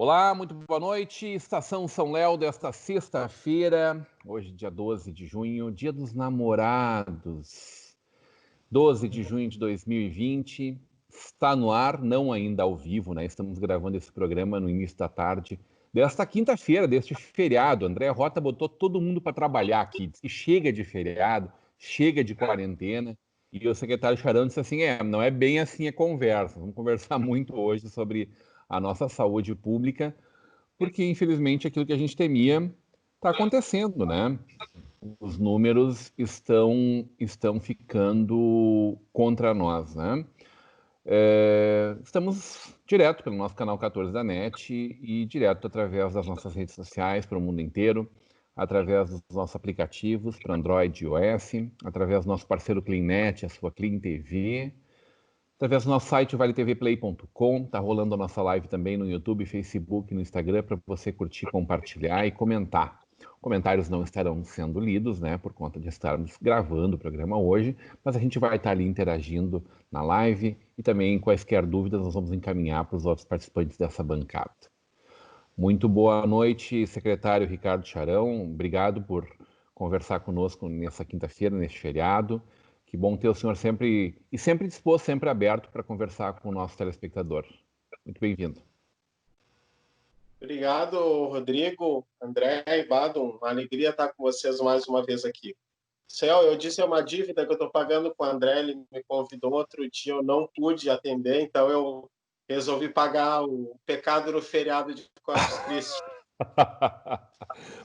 Olá, muito boa noite. Estação São Léo desta sexta-feira, hoje dia 12 de junho, dia dos namorados. 12 de junho de 2020, está no ar, não ainda ao vivo, né? Estamos gravando esse programa no início da tarde desta quinta-feira, deste feriado. André Rota botou todo mundo para trabalhar aqui, disse que chega de feriado, chega de quarentena. E o secretário Charão disse assim, não é bem assim a conversa. Vamos conversar muito hoje sobre a nossa saúde pública, porque infelizmente aquilo que a gente temia está acontecendo, né? Os números estão ficando contra nós, né? Estamos direto pelo nosso canal 14 da NET e direto através das nossas redes sociais para o mundo inteiro, através dos nossos aplicativos para Android e iOS, através do nosso parceiro CleanNet, a sua Clean TV, através do nosso site valetvplay.com, está rolando a nossa live também no YouTube, Facebook, no Instagram, para você curtir, compartilhar e comentar. Comentários não estarão sendo lidos, né, por conta de estarmos gravando o programa hoje, mas a gente vai estar ali interagindo na live e também quaisquer dúvidas nós vamos encaminhar para os outros participantes dessa bancada. Muito boa noite, secretário Ricardo Charão, obrigado por conversar conosco nessa quinta-feira, neste feriado. Que bom ter o senhor sempre disposto, sempre aberto para conversar com o nosso telespectador. Muito bem-vindo. Obrigado, Rodrigo, André e Bado. Uma alegria estar com vocês mais uma vez aqui. Céu, eu disse uma dívida que eu estou pagando com o André, ele me convidou outro dia, eu não pude atender, então eu resolvi pagar o pecado no feriado de Corpus Christi.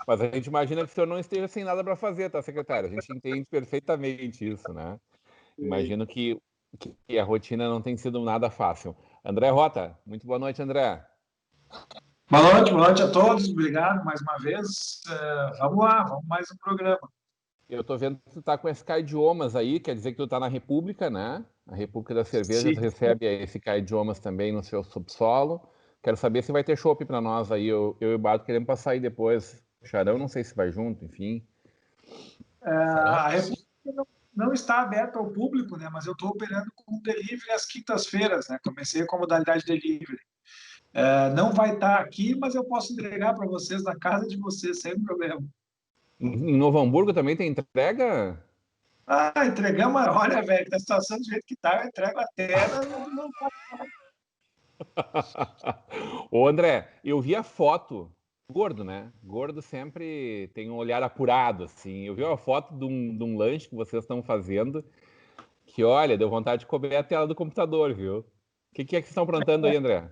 Mas a gente imagina que o senhor não esteja sem nada para fazer, tá, secretário? A gente entende perfeitamente isso, né? Imagino que a rotina não tem sido nada fácil. André Rota, muito boa noite, André. Boa noite a todos, obrigado mais uma vez. Vamos lá, vamos mais um programa. Eu tô vendo que tu tá com Sky Idiomas aí, quer dizer que tu tá na República, né? A República das Cervejas recebe esse Sky Idiomas também no seu subsolo. Quero saber se vai ter chopp para nós aí. Eu e o Bato queremos passar aí depois. O Charão, não sei se vai junto, enfim. A República não está aberta ao público, né? Mas eu estou operando com delivery às quintas-feiras, né? Comecei com a modalidade delivery. Não vai estar aqui, mas eu posso entregar para vocês na casa de vocês, sem problema. Em Novo Hamburgo também tem entrega? Entregamos, olha, velho, a situação do jeito que tá, eu entrego até não. Ô, André, eu vi a foto, gordo, né? Gordo sempre tem um olhar apurado, assim. Eu vi a foto de um lanche que vocês estão fazendo, que, olha, deu vontade de cobrir a tela do computador, viu? O que é que vocês estão aprontando aí, André?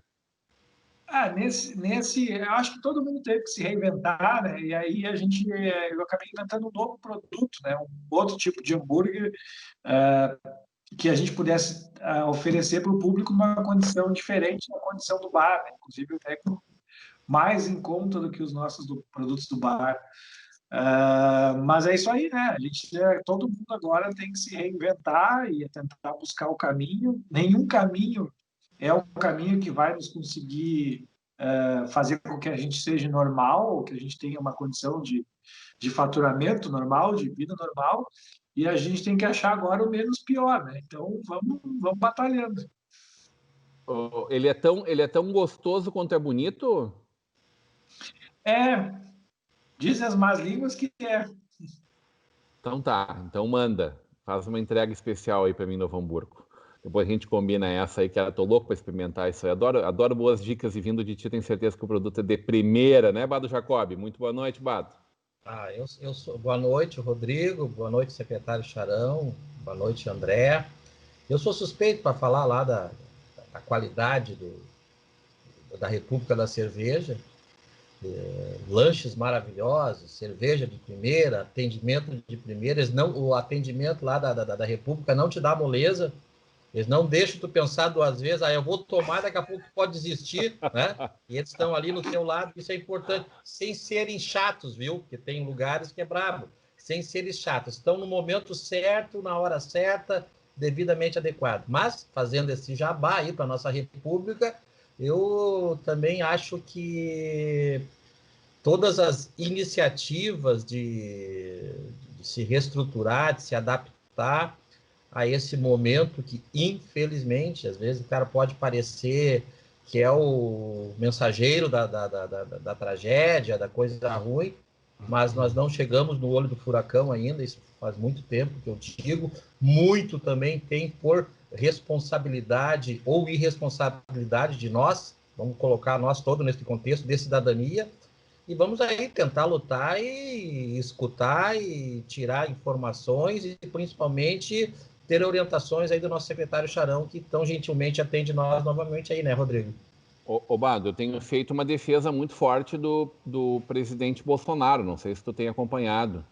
Eu acho que todo mundo teve que se reinventar, né? E aí eu acabei inventando um novo produto, né? Um outro tipo de hambúrguer que a gente pudesse oferecer para o público uma condição diferente da condição do bar, né? Inclusive até mais em conta do que os nossos produtos do bar. Mas é isso aí, né? Todo mundo agora tem que se reinventar e tentar buscar o caminho. Nenhum caminho é um caminho que vai nos conseguir fazer com que a gente seja normal, ou que a gente tenha uma condição de faturamento normal, de vida normal, e a gente tem que achar agora o menos pior, né? Então, vamos batalhando. Ele é tão gostoso quanto é bonito? Dizem as más línguas que é. Então tá, então manda. Faz uma entrega especial aí para mim, Novo Hamburgo. Depois a gente combina essa aí, que eu tô louco para experimentar isso aí. Adoro boas dicas e vindo de ti, tenho certeza que o produto é de primeira, né, Bado Jacob? Muito boa noite, Bado. Eu sou. Boa noite, Rodrigo. Boa noite, secretário Charão. Boa noite, André. Eu sou suspeito para falar lá da qualidade da República da Cerveja. Lanches maravilhosos, cerveja de primeira, atendimento de primeira. O atendimento lá da República não te dá moleza. Eles não deixam tu pensar duas vezes, eu vou tomar, daqui a pouco tu pode desistir, né? E eles estão ali no teu lado, isso é importante, sem serem chatos, viu? Porque tem lugares que é brabo, sem serem chatos. Estão no momento certo, na hora certa, devidamente adequado. Mas, fazendo esse jabá aí para a nossa República, eu também acho que todas as iniciativas de se reestruturar, de se adaptar a esse momento que, infelizmente, às vezes o cara pode parecer que é o mensageiro da tragédia, da coisa ruim, mas nós não chegamos no olho do furacão ainda, isso faz muito tempo que eu digo. Muito também tem por responsabilidade ou irresponsabilidade de nós, vamos colocar nós todos nesse contexto de cidadania, e vamos aí tentar lutar e escutar e tirar informações e principalmente ter orientações aí do nosso secretário Charão, que tão gentilmente atende nós novamente aí, né, Rodrigo? Bado, eu tenho feito uma defesa muito forte do presidente Bolsonaro, não sei se tu tem acompanhado.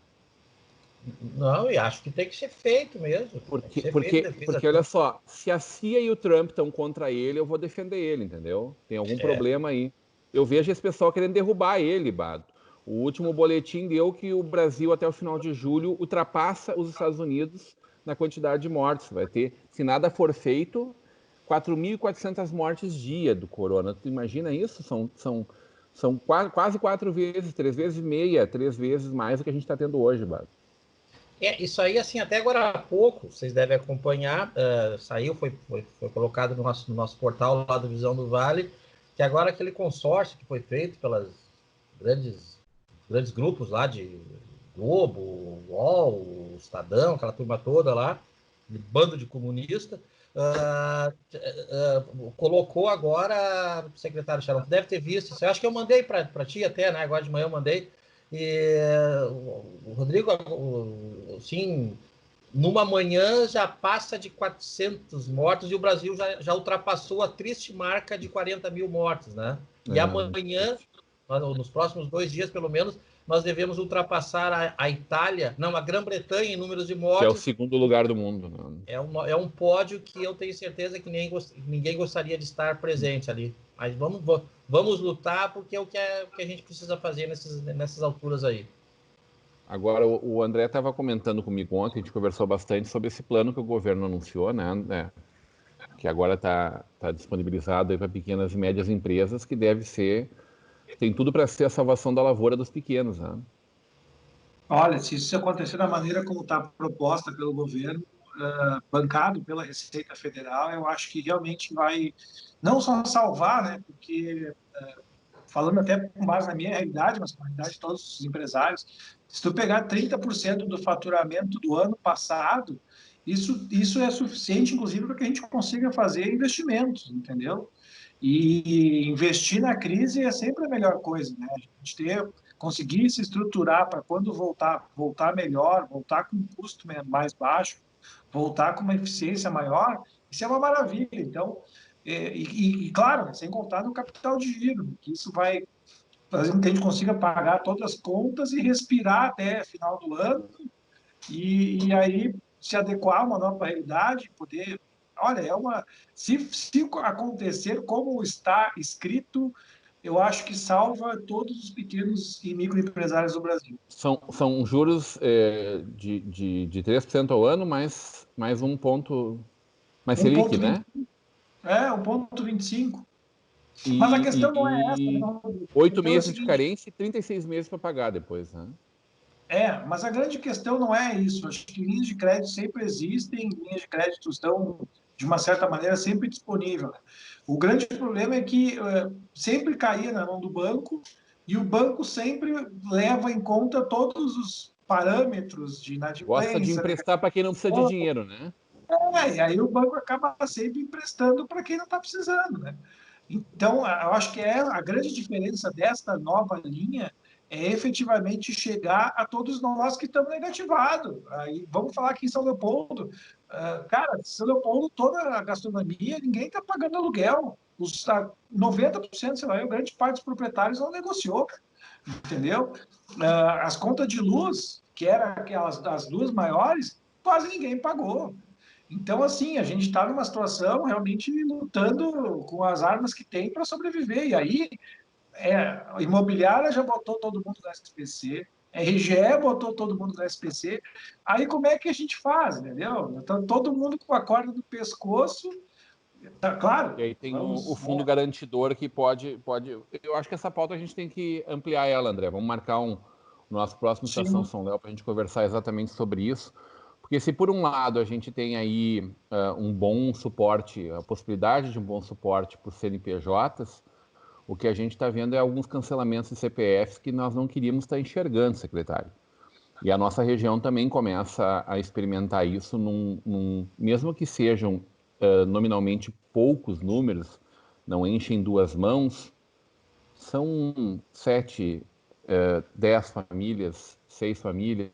Não, e acho que tem que ser feito mesmo. Porque olha só, se a CIA e o Trump estão contra ele, eu vou defender ele, entendeu? Tem algum problema aí. Eu vejo esse pessoal querendo derrubar ele, Bado. O último boletim deu que o Brasil, até o final de julho, ultrapassa os Estados Unidos na quantidade de mortes. Vai ter, se nada for feito, 4.400 mortes dia do corona. Tu imagina isso? São quase 4 vezes, 3 vezes e meia, 3 vezes mais do que a gente está tendo hoje, Bado. Isso aí, assim, até agora há pouco, vocês devem acompanhar, saiu, foi colocado no nosso portal lá do Visão do Vale, que agora aquele consórcio que foi feito pelas grandes grupos lá de Globo, UOL, Estadão, aquela turma toda lá, de bando de comunista, colocou agora, o secretário Charão, deve ter visto, eu acho que eu mandei para ti até, né? Agora de manhã eu mandei, e o Rodrigo, assim, numa manhã já passa de 400 mortos e o Brasil já ultrapassou a triste marca de 40 mil mortos, né? E amanhã, nos próximos 2 dias pelo menos, nós devemos ultrapassar a Itália, não, a Grã-Bretanha em números de mortes. Que é o segundo lugar do mundo. Né? É um pódio que eu tenho certeza que ninguém gostaria de estar presente ali. Mas vamos lutar, porque é o que a gente precisa fazer nessas alturas aí. Agora, o André estava comentando comigo ontem, a gente conversou bastante sobre esse plano que o governo anunciou, né? Que agora está disponibilizado para pequenas e médias empresas, que tem tudo para ser a salvação da lavoura dos pequenos, né? Olha, se isso acontecer da maneira como está proposta pelo governo, bancado pela Receita Federal, eu acho que realmente vai não só salvar, né? Porque, falando até com base na minha realidade, mas com a realidade de todos os empresários, se tu pegar 30% do faturamento do ano passado, isso é suficiente, inclusive, para que a gente consiga fazer investimentos, entendeu? E investir na crise é sempre a melhor coisa, né? A gente conseguir se estruturar para quando voltar melhor, voltar com um custo mais baixo, voltar com uma eficiência maior, isso é uma maravilha. Então, claro, sem contar no capital de giro, que isso vai fazer com que a gente consiga pagar todas as contas e respirar até final do ano, e aí se adequar a uma nova realidade, poder... Olha, se acontecer como está escrito, eu acho que salva todos os pequenos e microempresários do Brasil. São juros de 3% ao ano, mais um ponto... Mais Selic, né? 1,25. Mas a questão não é essa, não. 8 meses de carência e 36 meses para pagar depois, né? Mas a grande questão não é isso. Acho que linhas de crédito sempre existem, linhas de crédito estão, de uma certa maneira, sempre disponíveis. O grande problema é que sempre caía na mão do banco e o banco sempre leva em conta todos os parâmetros de inadimplência. Gosta de emprestar para quem não precisa de dinheiro, né? E aí o banco acaba sempre emprestando para quem não está precisando, né? Então, eu acho que a grande diferença desta nova linha é efetivamente chegar a todos nós que estamos negativados. Aí, vamos falar aqui em São Leopoldo. Cara, São Leopoldo, toda a gastronomia, ninguém está pagando aluguel. 90%, sei lá, a grande parte dos proprietários não negociou, entendeu? As contas de luz, que eram aquelas das duas maiores, quase ninguém pagou. Então, assim, a gente está numa situação realmente lutando com as armas que tem para sobreviver. E aí, a imobiliária já botou todo mundo no SPC, a RGE botou todo mundo no SPC. Aí, como é que a gente faz, entendeu? Então, todo mundo com a corda no pescoço. Tá claro. E aí tem o fundo garantidor que pode... Eu acho que essa pauta a gente tem que ampliar ela, André. Vamos marcar no nosso próximo Estação São Léo para a gente conversar exatamente sobre isso. Porque se por um lado a gente tem aí um bom suporte, a possibilidade de um bom suporte para os CNPJs, o que a gente está vendo é alguns cancelamentos de CPFs que nós não queríamos estar enxergando, secretário. E a nossa região também começa a experimentar isso, mesmo que sejam nominalmente poucos números, não enchem duas mãos, são 7, 10 famílias, 6 famílias.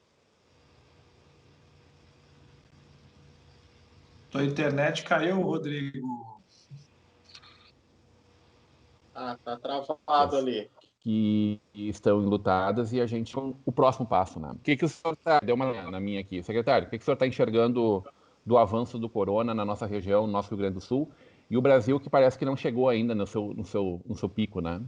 Tua internet caiu, Rodrigo. Ah, tá travado ali. Que estão enlutadas e a gente... O próximo passo, né? O que o senhor está... Deu uma na minha aqui. Secretário, o que o senhor está enxergando do avanço do corona na nossa região, no nosso Rio Grande do Sul, e o Brasil que parece que não chegou ainda no seu pico, né?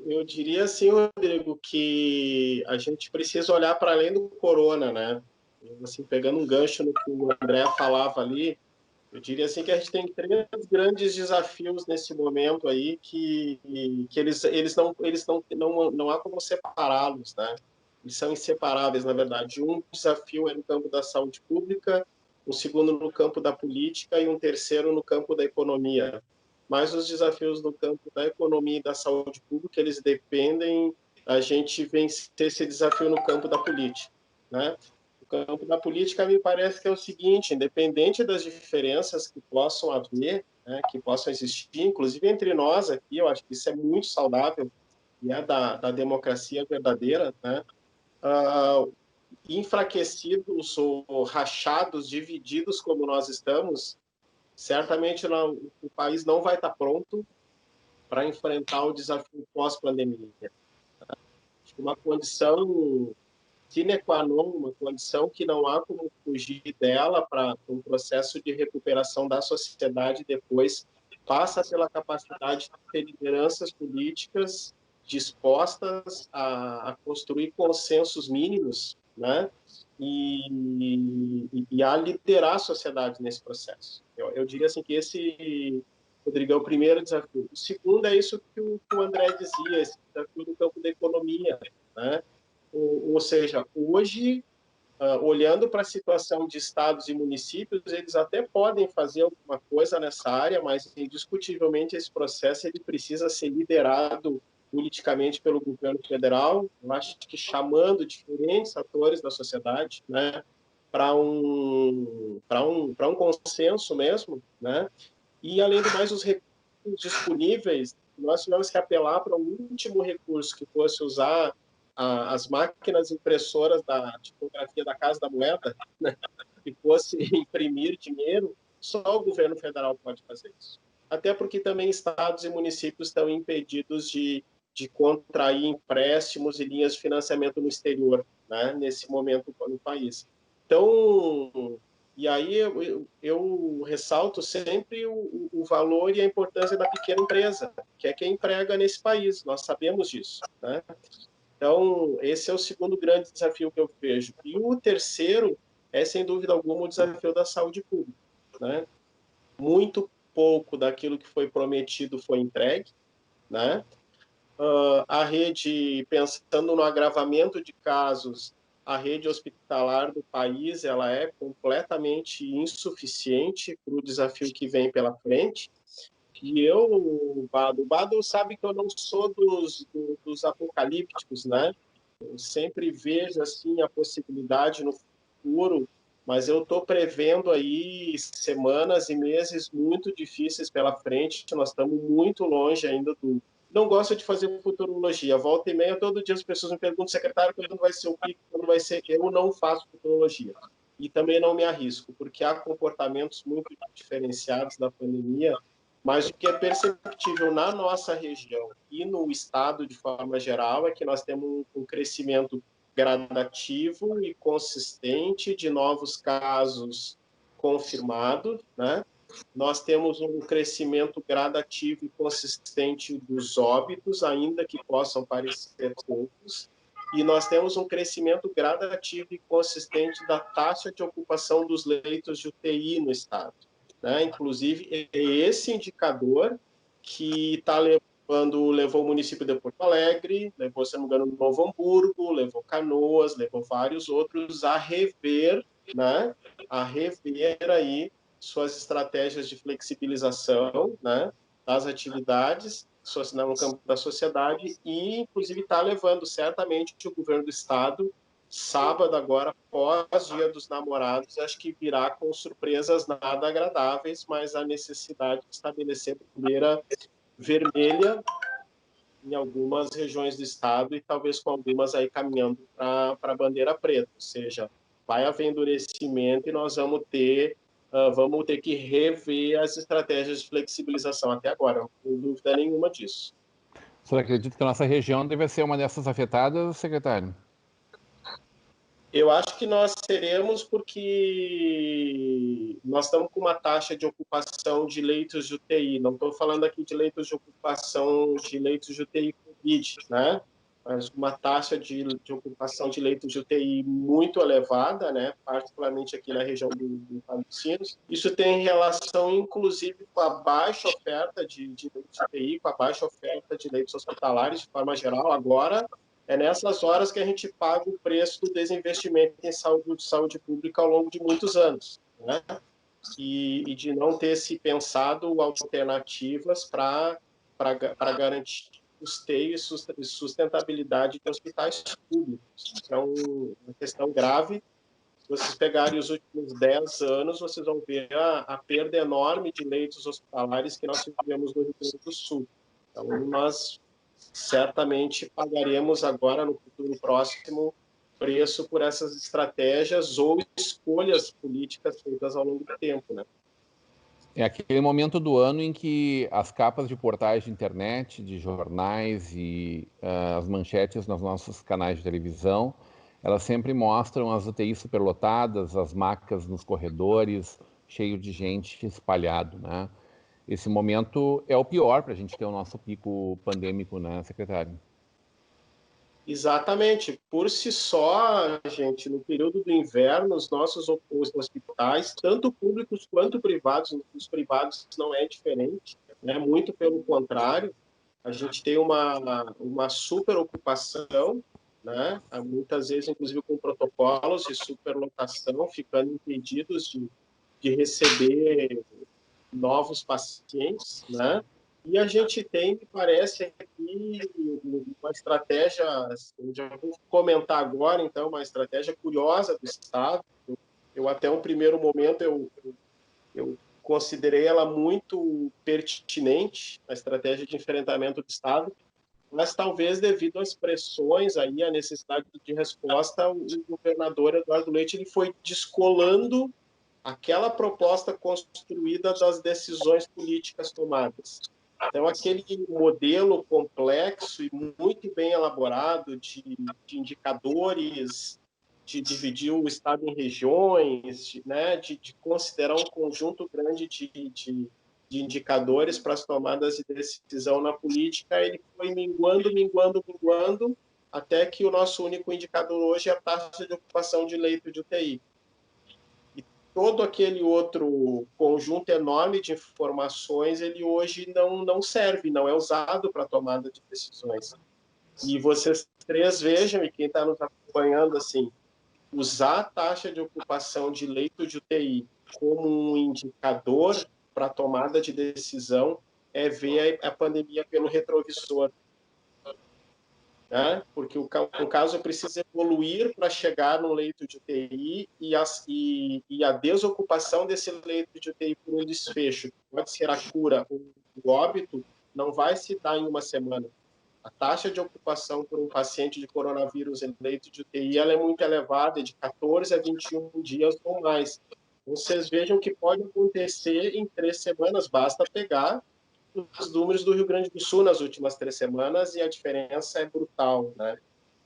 Eu diria assim, Rodrigo, que a gente precisa olhar para além do corona, né? Assim, pegando um gancho no que o André falava ali, eu diria assim que a gente tem 3 grandes desafios nesse momento aí que não há como separá-los, né? Eles são inseparáveis, na verdade. Um desafio é no campo da saúde pública, um segundo no campo da política e um terceiro no campo da economia. Mas os desafios no campo da economia e da saúde pública, eles dependem da gente vencer esse desafio no campo da política, né? Campo da política me parece que é o seguinte, independente das diferenças que possam haver, né, que possam existir, inclusive entre nós aqui, eu acho que isso é muito saudável e é da democracia verdadeira, né, enfraquecidos ou rachados, divididos como nós estamos, certamente não, o país não vai estar pronto para enfrentar o desafio pós-pandemia. Uma condição sine qua non, uma condição que não há como fugir dela para um processo de recuperação da sociedade depois, passa pela capacidade de ter lideranças políticas dispostas a construir consensos mínimos, né? E a liderar a sociedade nesse processo. Eu diria assim que esse, Rodrigo, é o primeiro desafio. O segundo é isso que o André dizia, esse desafio do campo da economia, né? Ou seja, hoje, olhando para a situação de estados e municípios, eles até podem fazer alguma coisa nessa área, mas indiscutivelmente esse processo ele precisa ser liderado politicamente pelo governo federal, eu acho que chamando diferentes atores da sociedade, né, para um consenso mesmo, né? E além do mais, os recursos disponíveis, nós tivemos que apelar para um último recurso que fosse usar as máquinas impressoras da tipografia da Casa da Moeda, né, que fosse imprimir dinheiro, só o governo federal pode fazer isso. Até porque também estados e municípios estão impedidos de contrair empréstimos e linhas de financiamento no exterior, né, nesse momento no país. Então, e aí eu ressalto sempre o valor e a importância da pequena empresa, que é quem emprega nesse país, nós sabemos disso, né? Então, esse é o segundo grande desafio que eu vejo. E o terceiro é, sem dúvida alguma, o desafio da saúde pública, né? Muito pouco daquilo que foi prometido foi entregue, né? A rede, pensando no agravamento de casos, a rede hospitalar do país ela é completamente insuficiente para o desafio que vem pela frente. E o Bado sabe que eu não sou dos apocalípticos, né? Eu sempre vejo assim a possibilidade no futuro, mas eu estou prevendo aí semanas e meses muito difíceis pela frente. Nós estamos muito longe ainda do... Não gosto de fazer futurologia. Volta e meia, todo dia as pessoas me perguntam, secretário, quando vai ser o pico, quando vai ser... Eu não faço futurologia. E também não me arrisco, porque há comportamentos muito diferenciados da pandemia, mas o que é perceptível na nossa região e no estado de forma geral é que nós temos um crescimento gradativo e consistente de novos casos confirmados, né? Nós temos um crescimento gradativo e consistente dos óbitos, ainda que possam parecer poucos, e nós temos um crescimento gradativo e consistente da taxa de ocupação dos leitos de UTI no estado, né? Inclusive, é esse indicador que está levando quando levou o município de Porto Alegre, levou, se não me engano, Novo Hamburgo, levou Canoas, levou vários outros a rever, né, a rever aí suas estratégias de flexibilização, né, das atividades no campo da sociedade e, inclusive, está levando certamente o governo do Estado, sábado agora, pós-Dia dos Namorados, acho que virá com surpresas nada agradáveis, mas a necessidade de estabelecer bandeira vermelha em algumas regiões do estado e talvez com algumas aí caminhando para a bandeira preta, ou seja, vai haver endurecimento e nós vamos ter que rever as estratégias de flexibilização até agora, não tenho dúvida nenhuma disso. O senhor acredita que a nossa região deve ser uma dessas afetadas, secretário? Eu acho que nós seremos porque nós estamos com uma taxa de ocupação de leitos de UTI. Não estou falando aqui de leitos de ocupação de leitos de UTI COVID, né? Mas uma taxa de ocupação de leitos de UTI muito elevada, né? Particularmente aqui na região do Sinos. Isso tem relação, inclusive, com a baixa oferta de leitos de UTI, com a baixa oferta de leitos hospitalares, de forma geral. Agora, é nessas horas que a gente paga o preço do desinvestimento em saúde pública ao longo de muitos anos, né? E de não ter se pensado alternativas para garantir custeio e sustentabilidade de hospitais públicos. Então, uma questão grave. Se vocês pegarem os últimos 10 anos, vocês vão ver a perda enorme de leitos hospitalares que nós tivemos no Rio Grande do Sul. Então, nós certamente pagaremos agora, no futuro próximo, preço por essas estratégias ou escolhas políticas feitas ao longo do tempo, né? É aquele momento do ano em que as capas de portais de internet, de jornais e as manchetes nos nossos canais de televisão, elas sempre mostram as UTIs superlotadas, as macas nos corredores, cheio de gente espalhado, né? Esse momento é o pior para a gente ter o nosso pico pandêmico, né, secretário? Exatamente. Por si só, gente, no período do inverno, os nossos hospitais, tanto públicos quanto privados, os privados não é diferente, né? Muito pelo contrário, a gente tem uma superocupação, né? Muitas vezes, inclusive, com protocolos de superlotação, ficando impedidos de receber novos pacientes, né? E a gente tem, me parece, aqui uma estratégia, eu já vou comentar agora, então, uma estratégia curiosa do Estado. Eu até um primeiro momento, eu considerei ela muito pertinente, a estratégia de enfrentamento do Estado, mas talvez devido às pressões aí, a necessidade de resposta, o governador Eduardo Leite ele foi descolando aquela proposta construída das decisões políticas tomadas. Então, aquele modelo complexo e muito bem elaborado de indicadores, de dividir o Estado em regiões, né, de considerar um conjunto grande de indicadores para as tomadas de decisão na política, ele foi minguando, até que o nosso único indicador hoje é a taxa de ocupação de leito de UTI. Todo aquele outro conjunto enorme de informações, ele hoje não serve, não é usado para tomada de decisões. E vocês três vejam, e quem está nos acompanhando, assim, usar a taxa de ocupação de leito de UTI como um indicador para tomada de decisão é ver a pandemia pelo retrovisor. Né? Porque o caso precisa evoluir para chegar no leito de UTI e a desocupação desse leito de UTI por um desfecho, pode ser a cura ou o óbito, não vai se dar em uma semana. A taxa de ocupação por um paciente de coronavírus em leito de UTI ela é muito elevada, de 14 a 21 dias ou mais. Vocês vejam que pode acontecer em 3 semanas, basta pegar os números do Rio Grande do Sul nas últimas 3 semanas e a diferença é brutal, né?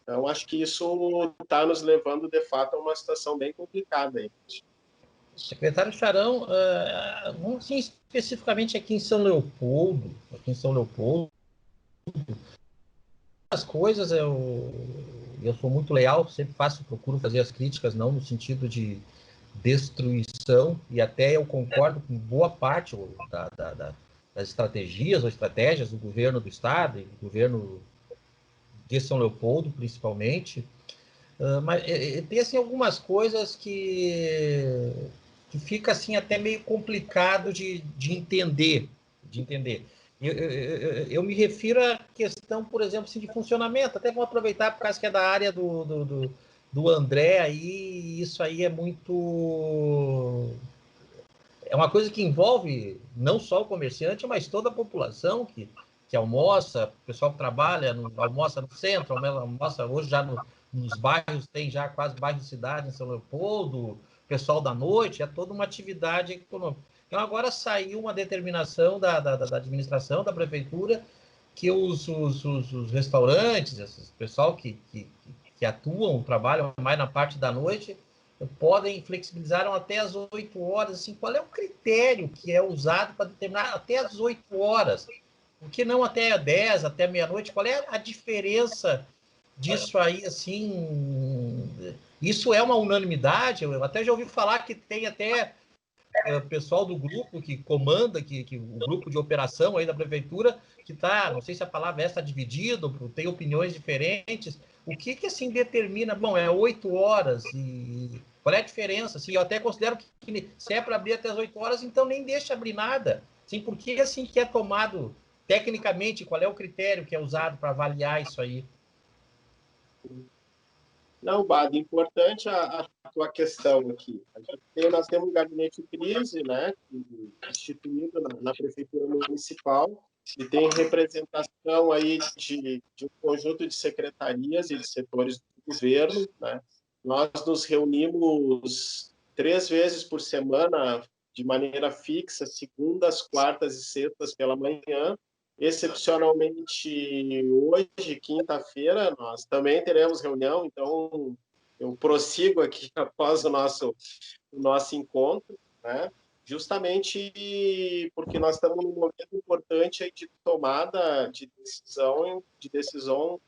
Então, acho que isso está nos levando, de fato, a uma situação bem complicada aí. Secretário Charão, não assim, especificamente aqui em São Leopoldo, as coisas eu sou muito leal, sempre procuro fazer as críticas, não no sentido de destruição, e até eu concordo com boa parte estratégias ou estratégias do governo do Estado, e do governo de São Leopoldo, principalmente, mas tem assim, algumas coisas que fica assim, até meio complicado de entender. Eu me refiro à questão, por exemplo, assim, de funcionamento. Até vou aproveitar, por causa que é da área do André, aí, isso aí é muito... É uma coisa que envolve não só o comerciante, mas toda a população que almoça, o pessoal que trabalha, almoça no centro, almoça hoje já nos bairros, tem já quase bairro de cidade em São Leopoldo, pessoal da noite, é toda uma atividade econômica. Então, agora saiu uma determinação da administração, da prefeitura, que os restaurantes, esse pessoal que atuam, trabalham mais na parte da noite, flexibilizaram até as 8 horas. Assim, qual é o critério que é usado para determinar até as 8 horas? Por que não até 10, até meia-noite? Qual é a diferença disso aí, assim? Isso é uma unanimidade? Eu até já ouvi falar que tem até pessoal do grupo que comanda, que o grupo de operação aí da prefeitura, que está, não sei se a palavra está dividido, tem opiniões diferentes. O que assim determina? Bom, é 8 horas e qual é a diferença? Assim, eu até considero que se é para abrir até as 8 horas, então nem deixa abrir nada. Assim, por que assim que é tomado tecnicamente? Qual é o critério que é usado para avaliar isso aí? Não, Bado, importante a tua questão aqui. Nós temos um gabinete de crise, né, instituído na Prefeitura Municipal, e tem representação aí de um conjunto de secretarias e de setores do governo, né? Nós nos reunimos 3 vezes por semana, de maneira fixa, segundas, quartas e sextas pela manhã. Excepcionalmente, hoje, quinta-feira, nós também teremos reunião, então eu prossigo aqui após o nosso encontro, né? Justamente porque nós estamos num momento importante aí de tomada de decisão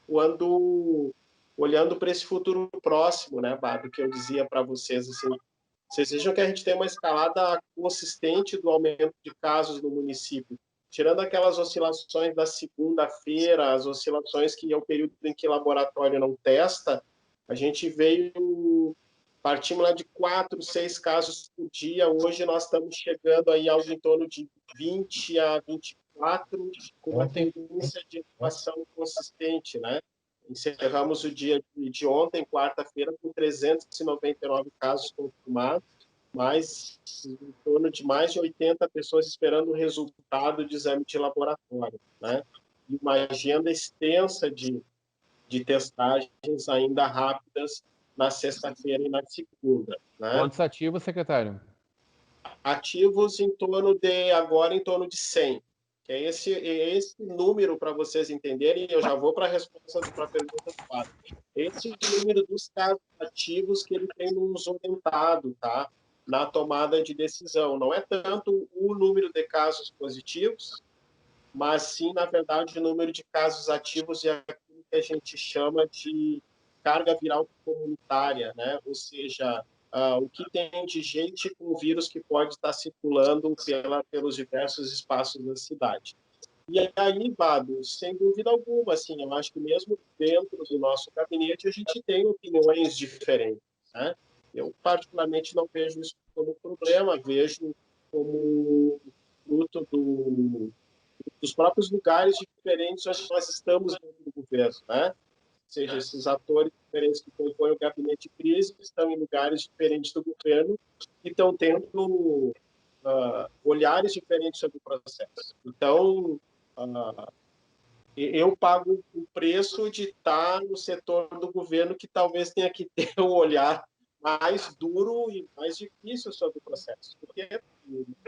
quando olhando para esse futuro próximo, né, Bárbara, que eu dizia para vocês, assim, vocês vejam que a gente tem uma escalada consistente do aumento de casos no município, tirando aquelas oscilações da segunda-feira, as oscilações que é o período em que o laboratório não testa, a gente partimos lá de 4, 6 casos por dia, hoje nós estamos chegando aí algo em torno de 20 a 24, com uma tendência de equação consistente, né? Encerramos o dia de ontem, quarta-feira, com 399 casos confirmados, mas em torno de mais de 80 pessoas esperando o resultado de exame de laboratório, né? E uma agenda extensa de testagens ainda rápidas na sexta-feira e na segunda, né? Quantos ativos, secretário? Ativos agora em torno de 100. Que é esse número para vocês entenderem, eu já vou para a resposta para a pergunta do Fábio. Esse número dos casos ativos que ele tem nos orientado, tá? Na tomada de decisão. Não é tanto o número de casos positivos, mas sim, na verdade, o número de casos ativos e aquilo que a gente chama de carga viral comunitária, né? Ou seja, o que tem de gente com vírus que pode estar circulando pelos diversos espaços da cidade. E aí, Bado, sem dúvida alguma, assim, eu acho que mesmo dentro do nosso gabinete a gente tem opiniões diferentes, né? Eu, particularmente, não vejo isso como problema, vejo como fruto dos próprios lugares diferentes onde nós estamos dentro do governo, né? Ou seja, esses atores diferentes que compõem o gabinete de crise estão em lugares diferentes do governo e estão tendo olhares diferentes sobre o processo. Então, eu pago o preço de estar no setor do governo que talvez tenha que ter um olhar mais duro e mais difícil sobre o processo, porque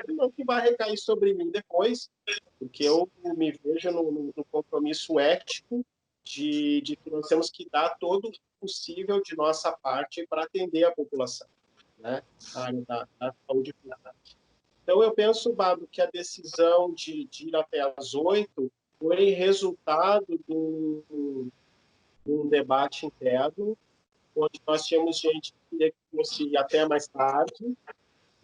não que vai recair sobre mim depois, porque eu me vejo no compromisso ético de que nós temos que dar todo o possível de nossa parte para atender a população, né? A área da saúde pública. Então, eu penso, Bado, que a decisão de ir até às 8 foi resultado de um debate interno, onde nós tínhamos gente que queria que fosse até mais tarde,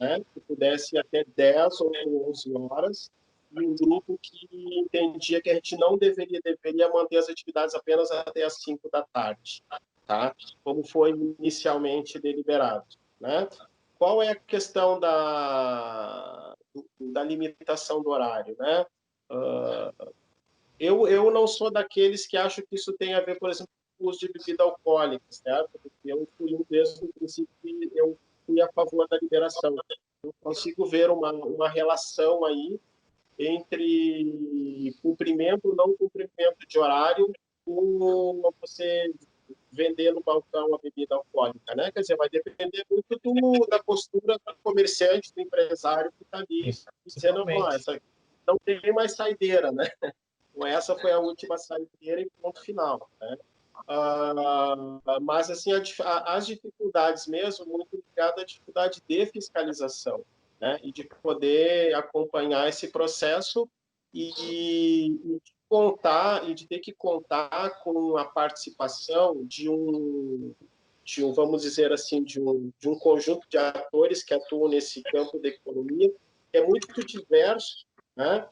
né, que pudesse ir até 10 ou 11 horas, um grupo que entendia que a gente não deveria manter as atividades apenas até as 5 da tarde, tá? Como foi inicialmente deliberado, né? Qual é a questão da limitação do horário, né? Eu não sou daqueles que acham que isso tem a ver, por exemplo, com o uso de bebida alcoólica, certo? Porque eu fui desde o princípio que eu fui a favor da liberação. Eu consigo ver uma relação aí entre cumprimento ou não cumprimento de horário com você vender no balcão a bebida alcoólica, né? Quer dizer, vai depender muito da postura do comerciante, do empresário que está ali, dizendo, não tem mais saideira, né? Essa foi a última saideira e ponto final, né? Mas, assim, as dificuldades mesmo, muito ligadas à dificuldade de fiscalização, né? E de poder acompanhar esse processo e de ter que contar com a participação de um, vamos dizer assim, de um conjunto de atores que atuam nesse campo da economia, que é muito diverso, né?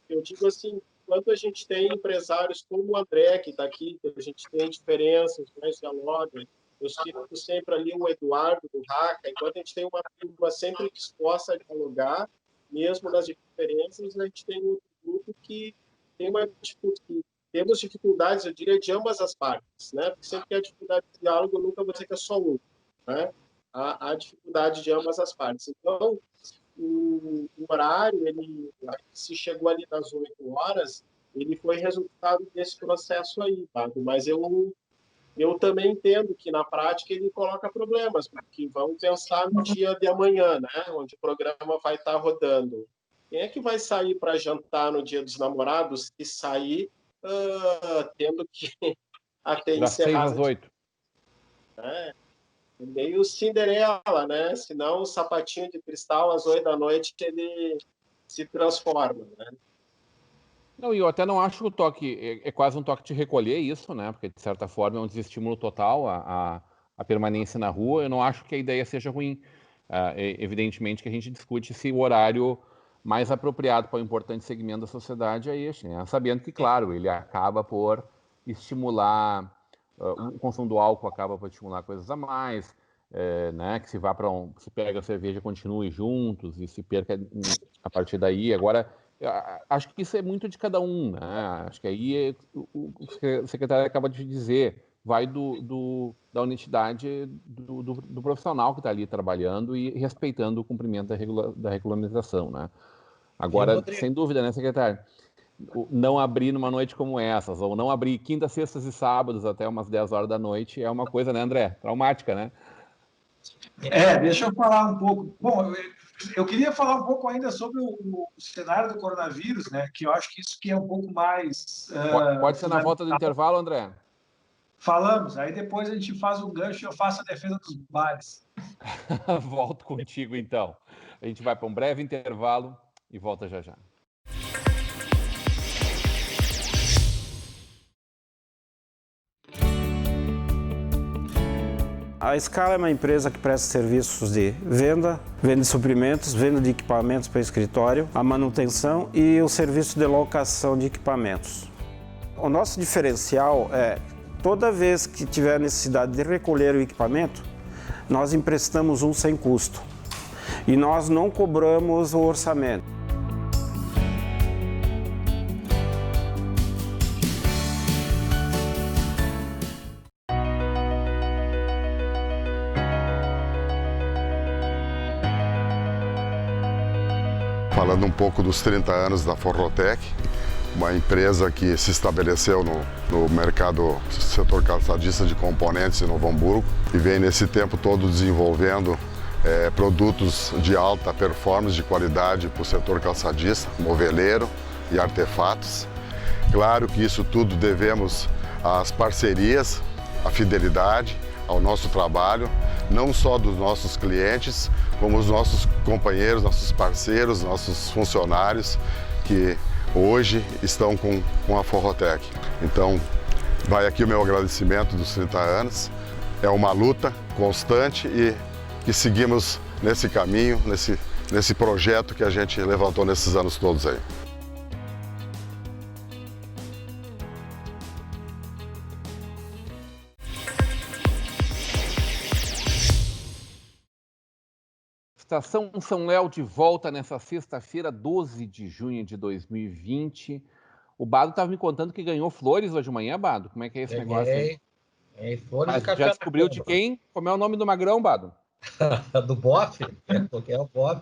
Eu digo assim, quando a gente tem empresários como o André, que está aqui, que a gente tem diferenças, né, eu cito sempre ali o Eduardo do Raca, enquanto a gente tem uma turma sempre disposta a dialogar, mesmo nas diferenças, a gente tem um grupo que tem temos dificuldades, eu diria, de ambas as partes, né? Porque sempre que há dificuldade de diálogo, nunca vou dizer que é só um, né? Há dificuldade de ambas as partes. Então, o horário, ele se chegou ali das 8 horas, ele foi resultado desse processo aí, tá? Mas eu também entendo que, na prática, ele coloca problemas, porque vamos pensar no dia de amanhã, né? Onde o programa vai estar rodando. Quem é que vai sair para jantar no Dia dos Namorados e sair tendo que até encerrar? Das 6 às 8. É meio Cinderela, né? Senão o sapatinho de cristal às 8 da noite que ele se transforma, né? Não, e eu até não acho que o toque é quase um toque de recolher isso, né? Porque, de certa forma, é um desestímulo total a permanência na rua. Eu não acho que a ideia seja ruim. Evidentemente que a gente discute se o horário mais apropriado para um importante segmento da sociedade é este, né? Sabendo que, claro, ele acaba por estimular, o consumo do álcool acaba por estimular coisas a mais, né? Que se pega a cerveja, continue juntos e se perca a partir daí. Agora, acho que isso é muito de cada um, né? Acho que aí o secretário acaba de dizer, vai da honestidade do profissional que está ali trabalhando e respeitando o cumprimento da regulamentação, né? Agora, sem dúvida, né, secretário? Não abrir numa noite como essas, ou não abrir quintas, sextas e sábados até umas 10 horas da noite é uma coisa, né, André? Traumática, né? Deixa eu falar um pouco. Bom, eu queria falar um pouco ainda sobre o cenário do coronavírus, né? Que eu acho que isso que é um pouco mais... Pode ser na volta do intervalo, André? Falamos, aí depois a gente faz um gancho e eu faço a defesa dos bares. Volto contigo, então. A gente vai para um breve intervalo e volta já já. A Scala é uma empresa que presta serviços de venda de suprimentos, venda de equipamentos para escritório, a manutenção e o serviço de locação de equipamentos. O nosso diferencial é, toda vez que tiver necessidade de recolher o equipamento, nós emprestamos um sem custo e nós não cobramos o orçamento. Falando um pouco dos 30 anos da Forrotec, uma empresa que se estabeleceu no mercado setor calçadista de componentes em Novo Hamburgo e vem nesse tempo todo desenvolvendo produtos de alta performance, de qualidade para o setor calçadista, moveleiro e artefatos. Claro que isso tudo devemos às parcerias, à fidelidade, ao nosso trabalho, não só dos nossos clientes, como os nossos companheiros, nossos parceiros, nossos funcionários que hoje estão com a Forrotec. Então, vai aqui o meu agradecimento dos 30 anos. É uma luta constante e que seguimos nesse caminho, nesse projeto que a gente levantou nesses anos todos aí. Estação São Léo de volta nessa sexta-feira, 12 de junho de 2020. O Bado estava me contando que ganhou flores hoje de manhã, Bado. Como é que é esse negócio aí? Flores. Mas já descobriu de quem? Como é o nome do magrão, Bado? Do Boff? Porque é o Boff.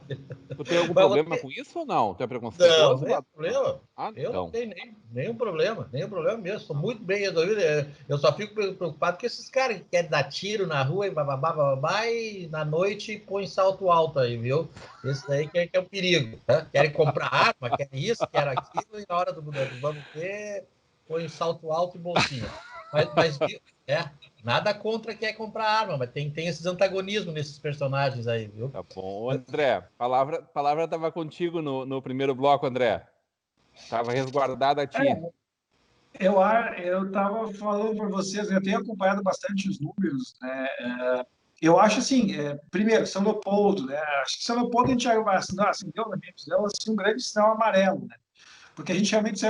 Tu tem algum problema com isso ou não? Tu é preconceituoso? Não, nem problema. Eu não tenho nenhum problema mesmo. Estou muito bem resolvido. Eu só fico preocupado com esses caras que querem dar tiro na rua e bababá, e na noite põe salto alto aí, viu? Esse daí que é o perigo. Né? Querem comprar arma, querem isso, querem aquilo, e na hora do vamos ver, põe salto alto e bolsinha. Mas nada contra quem quer comprar arma, mas tem esses antagonismos nesses personagens aí, viu? Tá bom. André, a palavra estava contigo no primeiro bloco, André. Estava resguardada a ti. Eu estava falando para vocês, eu tenho acompanhado bastante os números, né? Eu acho assim, primeiro, São Leopoldo, né? Acho que São Leopoldo a gente já acendeu, na minha visão, assim, um grande sinal amarelo, né? Porque a gente realmente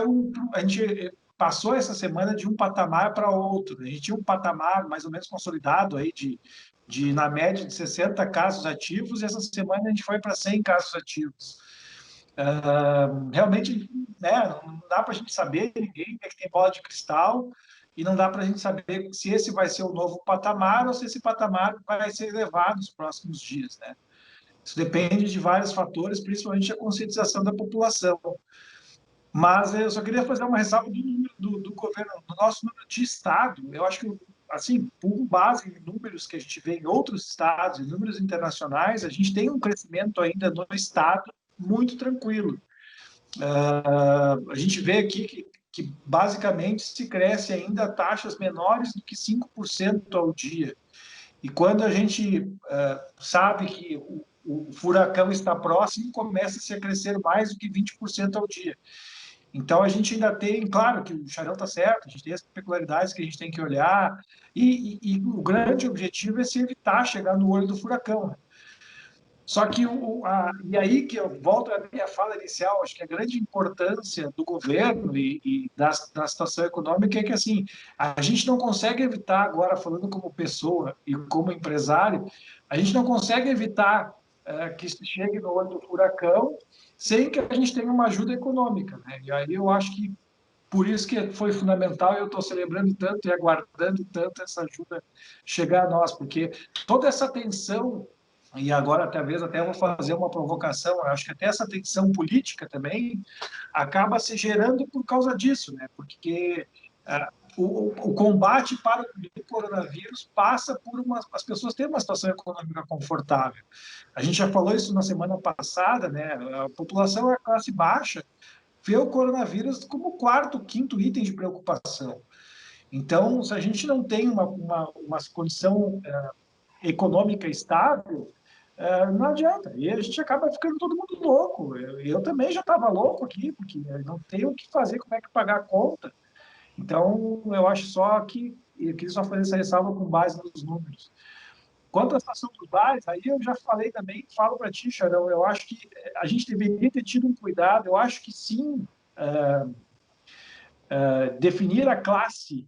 passou essa semana de um patamar para outro. A gente tinha um patamar mais ou menos consolidado aí de na média de 60 casos ativos, e essa semana a gente foi para 100 casos ativos. Realmente, né, não dá para a gente saber, ninguém é que tem bola de cristal, e não dá para a gente saber se esse vai ser o novo patamar ou se esse patamar vai ser elevado nos próximos dias, né? Isso depende de vários fatores, principalmente a conscientização da população. Mas eu só queria fazer uma ressalva do governo, do nosso número de estado. Eu acho que, assim, por base em números que a gente vê em outros estados, em números internacionais, a gente tem um crescimento ainda no estado muito tranquilo. A gente vê aqui que basicamente se cresce ainda a taxas menores do que 5% ao dia. E quando a gente sabe que o furacão está próximo, começa-se a crescer mais do que 20% ao dia. Então, a gente ainda tem, claro que o Charão está certo, a gente tem as peculiaridades que a gente tem que olhar, e o grande objetivo é se evitar chegar no olho do furacão, né? Só que, e aí que eu volto à minha fala inicial, acho que a grande importância do governo e da situação econômica é que, assim, a gente não consegue evitar, agora falando como pessoa e como empresário, a gente não consegue evitar que se chegue no olho do furacão sem que a gente tenha uma ajuda econômica, né? E aí eu acho que por isso que foi fundamental, eu estou celebrando tanto e aguardando tanto essa ajuda chegar a nós, porque toda essa tensão, e agora talvez até vou fazer uma provocação, eu acho que até essa tensão política também acaba se gerando por causa disso, né? Porque o combate para o coronavírus passa por as pessoas terem uma situação econômica confortável. A gente já falou isso na semana passada, né? A população é classe baixa, vê o coronavírus como o quarto, quinto item de preocupação. Então, se a gente não tem uma condição econômica estável, não adianta. E a gente acaba ficando todo mundo louco. Eu também já estava louco aqui, porque não tenho o que fazer, como é que pagar a conta. Então, eu acho só que eu queria só fazer essa ressalva com base nos números. Quanto à situação dos bares, aí eu já falei também, falo para ti, Charão, eu acho que a gente deveria ter tido um cuidado, eu acho que sim, definir a classe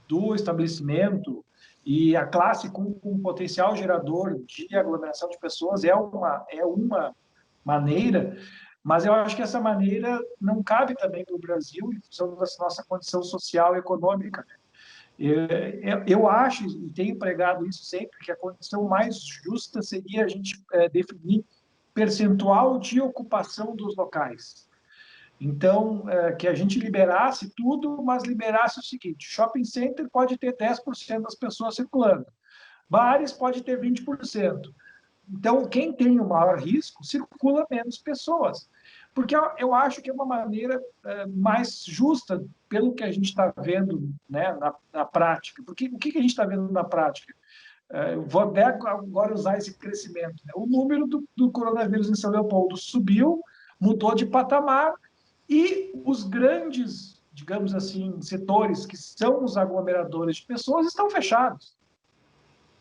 do estabelecimento e a classe com um potencial gerador de aglomeração de pessoas é uma maneira, mas eu acho que essa maneira não cabe também no Brasil, em função da nossa condição social e econômica, né? Eu acho, e tenho pregado isso sempre, que a condição mais justa seria a gente definir percentual de ocupação dos locais. Então, que a gente liberasse tudo, mas liberasse o seguinte: shopping center pode ter 10% das pessoas circulando, bares pode ter 20%. Então, quem tem o maior risco, circula menos pessoas. Porque eu acho que é uma maneira mais justa, pelo que a gente está vendo, né, na prática. Porque o que a gente está vendo na prática? Eu vou até agora usar esse crescimento, né? O número do coronavírus em São Leopoldo subiu, mudou de patamar, e os grandes, digamos assim, setores que são os aglomeradores de pessoas estão fechados.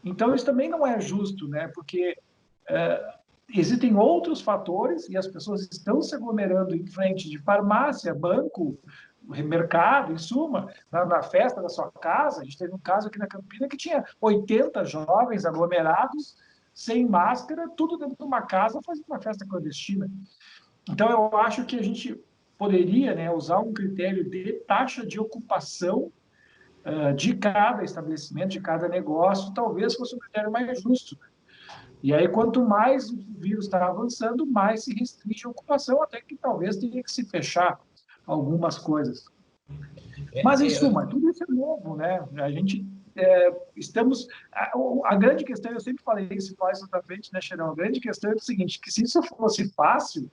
Então, isso também não é justo, né? Porque existem outros fatores e as pessoas estão se aglomerando em frente de farmácia, banco, mercado, em suma, na festa da sua casa. A gente teve um caso aqui na Campina que tinha 80 jovens aglomerados sem máscara, tudo dentro de uma casa, fazendo uma festa clandestina. Então, eu acho que a gente poderia, né, usar um critério de taxa de ocupação de cada estabelecimento, de cada negócio, talvez fosse um critério mais justo. E aí, quanto mais o vírus está avançando, mais se restringe a ocupação, até que talvez tenha que se fechar algumas coisas. Mas, em suma, tudo isso é novo, né? A gente estamos... A grande questão, eu sempre falei isso mais na frente, né, Cheirão? A grande questão é o seguinte, que se isso fosse fácil,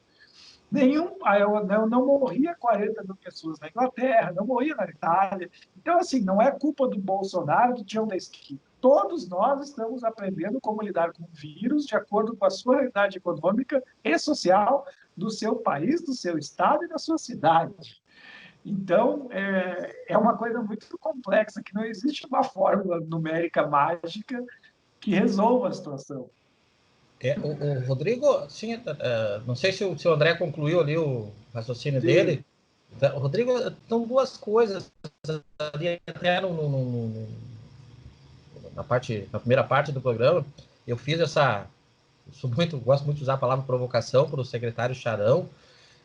eu não morria 40 mil pessoas na Inglaterra, não morria na Itália. Então, assim, não é culpa do Bolsonaro, do Tião da esquina. Todos nós estamos aprendendo como lidar com o vírus de acordo com a sua realidade econômica e social do seu país, do seu estado e da sua cidade. Então, é uma coisa muito complexa, que não existe uma fórmula numérica mágica que resolva a situação. O Rodrigo, sim, não sei se o André concluiu ali o raciocínio dele. O Rodrigo, são duas coisas ali até na primeira parte do programa. Eu fiz gosto muito de usar a palavra provocação para o secretário Charão,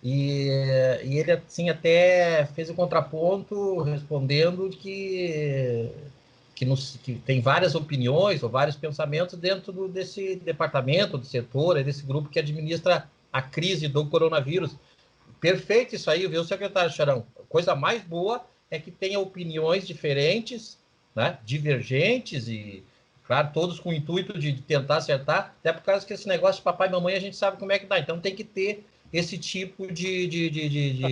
e ele assim até fez o contraponto respondendo que tem várias opiniões ou vários pensamentos dentro desse departamento, do setor, desse grupo que administra a crise do coronavírus. Perfeito isso aí, viu, secretário Charão? A coisa mais boa é que tenha opiniões diferentes, né, divergentes e, claro, todos com o intuito de tentar acertar, até por causa que esse negócio de papai e mamãe a gente sabe como é que dá. Então tem que ter esse tipo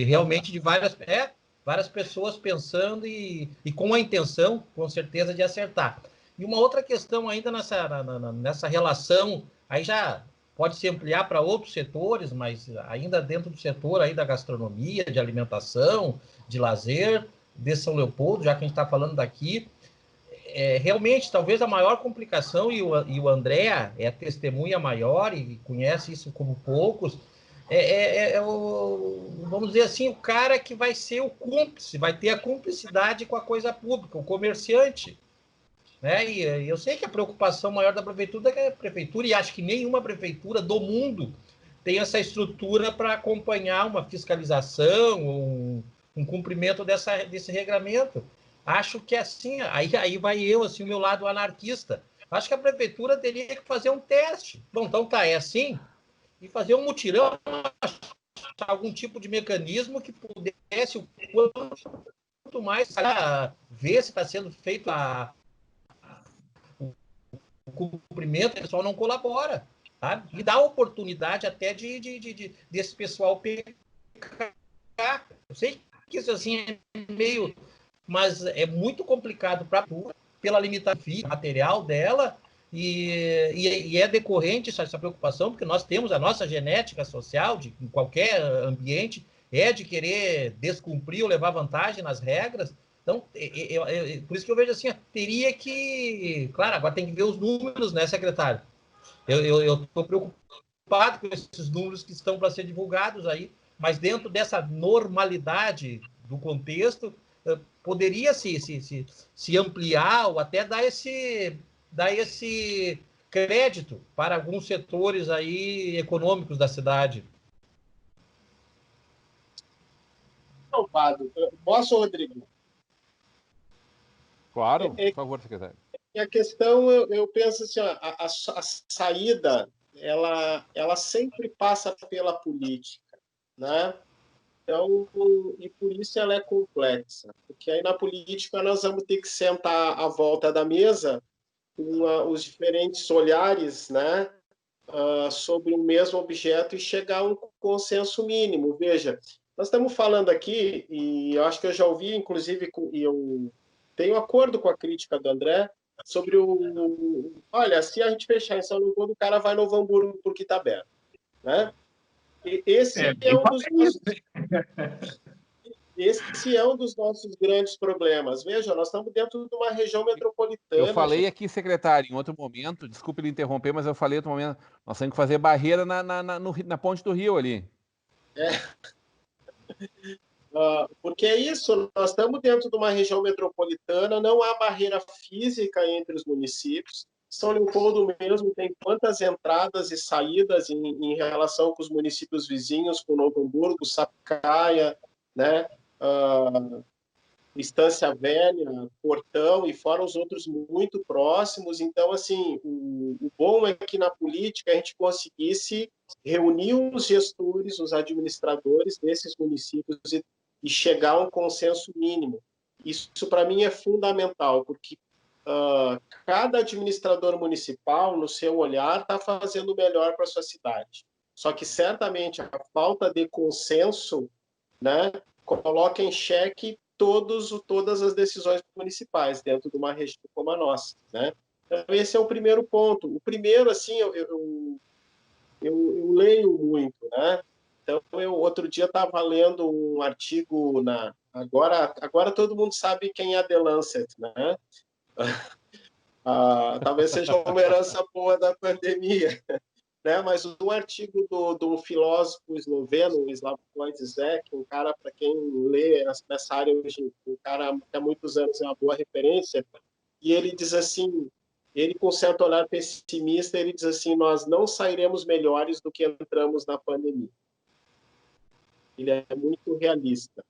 realmente de várias pessoas pensando e com a intenção, com certeza, de acertar. E uma outra questão ainda nessa relação, aí já pode se ampliar para outros setores, mas ainda dentro do setor aí da gastronomia, de alimentação, de lazer, de São Leopoldo, já que a gente está falando daqui, realmente, talvez a maior complicação, e o André é a testemunha maior e conhece isso como poucos, vamos dizer assim, o cara que vai ser o cúmplice, vai ter a cumplicidade com a coisa pública, o comerciante. Né? E eu sei que a preocupação maior da prefeitura é que a prefeitura, e acho que nenhuma prefeitura do mundo tem essa estrutura para acompanhar uma fiscalização ou um cumprimento desse regramento. Acho que assim, aí vai assim, o meu lado anarquista. Acho que a prefeitura teria que fazer um teste. Bom, então tá, é assim, e fazer um mutirão, algum tipo de mecanismo que pudesse o quanto mais ver se está sendo feito o cumprimento, o pessoal não colabora, tá? E dá oportunidade até desse pessoal pecar. Eu sei que isso assim é meio, mas é muito complicado para pela limitação material dela. E é decorrente essa preocupação, porque nós temos a nossa genética social, em qualquer ambiente, de querer descumprir ou levar vantagem nas regras. Então, por isso que eu vejo assim, teria que... Claro, agora tem que ver os números, né, secretário? Eu estou preocupado com esses números que estão para ser divulgados aí, mas dentro dessa normalidade do contexto, poderia se ampliar ou até dar esse crédito para alguns setores aí econômicos da cidade. Não, Pado. Posso, Rodrigo? Claro, por favor, secretário. A questão, eu penso assim, a saída, ela sempre passa pela política, né? Então, e por isso ela é complexa, porque aí na política nós vamos ter que sentar à volta da mesa com os diferentes olhares, né, sobre o mesmo objeto e chegar a um consenso mínimo. Veja, nós estamos falando aqui, e eu acho que eu já ouvi, inclusive, e eu tenho acordo com a crítica do André, sobre olha, se a gente fechar em São Leopoldo, o cara vai no Novo Hamburgo porque está aberto, né? Esse é um dos nossos grandes problemas. Veja, nós estamos dentro de uma região metropolitana. Eu falei aqui, secretário, em outro momento, desculpe lhe interromper, mas eu falei em outro momento, nós temos que fazer barreira na ponte do Rio ali. Porque é isso, nós estamos dentro de uma região metropolitana, não há barreira física entre os municípios, São Leopoldo mesmo tem quantas entradas e saídas em relação com os municípios vizinhos, com Novo Hamburgo, Sapucaia, né? Estância Velha, Portão, e fora os outros muito próximos. Então, assim, o bom é que na política a gente conseguisse reunir os gestores, os administradores desses municípios e chegar a um consenso mínimo. Isso, para mim, é fundamental, porque cada administrador municipal, no seu olhar, está fazendo o melhor para a sua cidade. Só que, certamente, a falta de consenso, né, coloca em xeque todas as decisões municipais dentro de uma região como a nossa, né? Então, esse é o primeiro ponto. O primeiro, assim, eu leio muito, né? Então, outro dia estava lendo um artigo agora todo mundo sabe quem é a The Lancet, né? Talvez seja uma herança boa da pandemia, né? Mas um artigo de um filósofo esloveno, Slavoj Zizek, um cara, para quem lê nessa área hoje, um cara que há muitos anos é uma boa referência, e ele diz assim, ele com certo olhar pessimista, ele diz assim: nós não sairemos melhores do que entramos na pandemia. Ele é muito realista.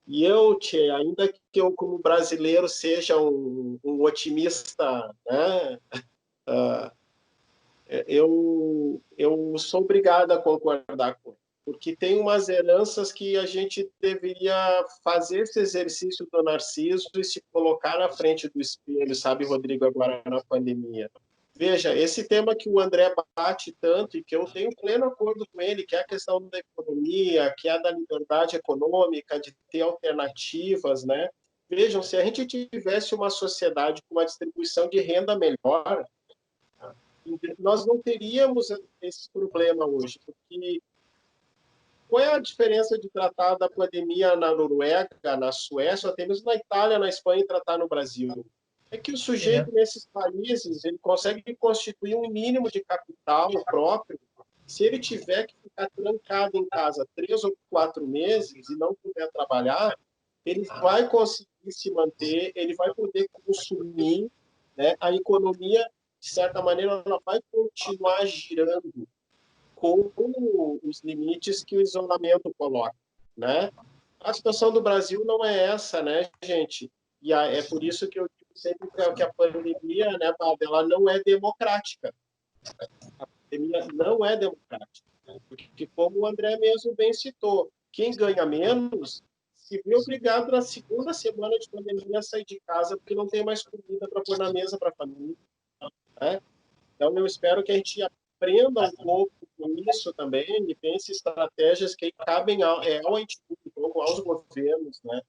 E eu, ainda que eu, como brasileiro, seja um otimista, né? Eu sou obrigado a concordar com ele, porque tem umas heranças que a gente deveria fazer esse exercício do Narciso e se colocar na frente do espelho, sabe, Rodrigo, agora na pandemia. Veja, esse tema que o André bate tanto e que eu tenho pleno acordo com ele, que é a questão da economia, que é a da liberdade econômica, de ter alternativas, né? Vejam, se a gente tivesse uma sociedade com uma distribuição de renda melhor, nós não teríamos esse problema hoje, porque qual é a diferença de tratar da pandemia na Noruega, na Suécia, até mesmo na Itália, na Espanha, e tratar no Brasil? É que o sujeito nesses países ele consegue constituir um mínimo de capital próprio. Se ele tiver que ficar trancado em casa 3 ou 4 meses e não puder trabalhar, ele vai conseguir se manter, ele vai poder consumir, né? A economia, de certa maneira, ela vai continuar girando com os limites que o isolamento coloca, né? A situação do Brasil não é essa, né, gente? E é por isso que eu digo sempre que a pandemia, né, ela não é democrática. A pandemia não é democrática. Porque, como o André mesmo bem citou, quem ganha menos se vê obrigado na segunda semana de pandemia a sair de casa porque não tem mais comida para pôr na mesa para a família. Né? Então, eu espero que a gente aprenda um pouco com isso também e pense estratégias que cabem ao ente público, aos governos, né?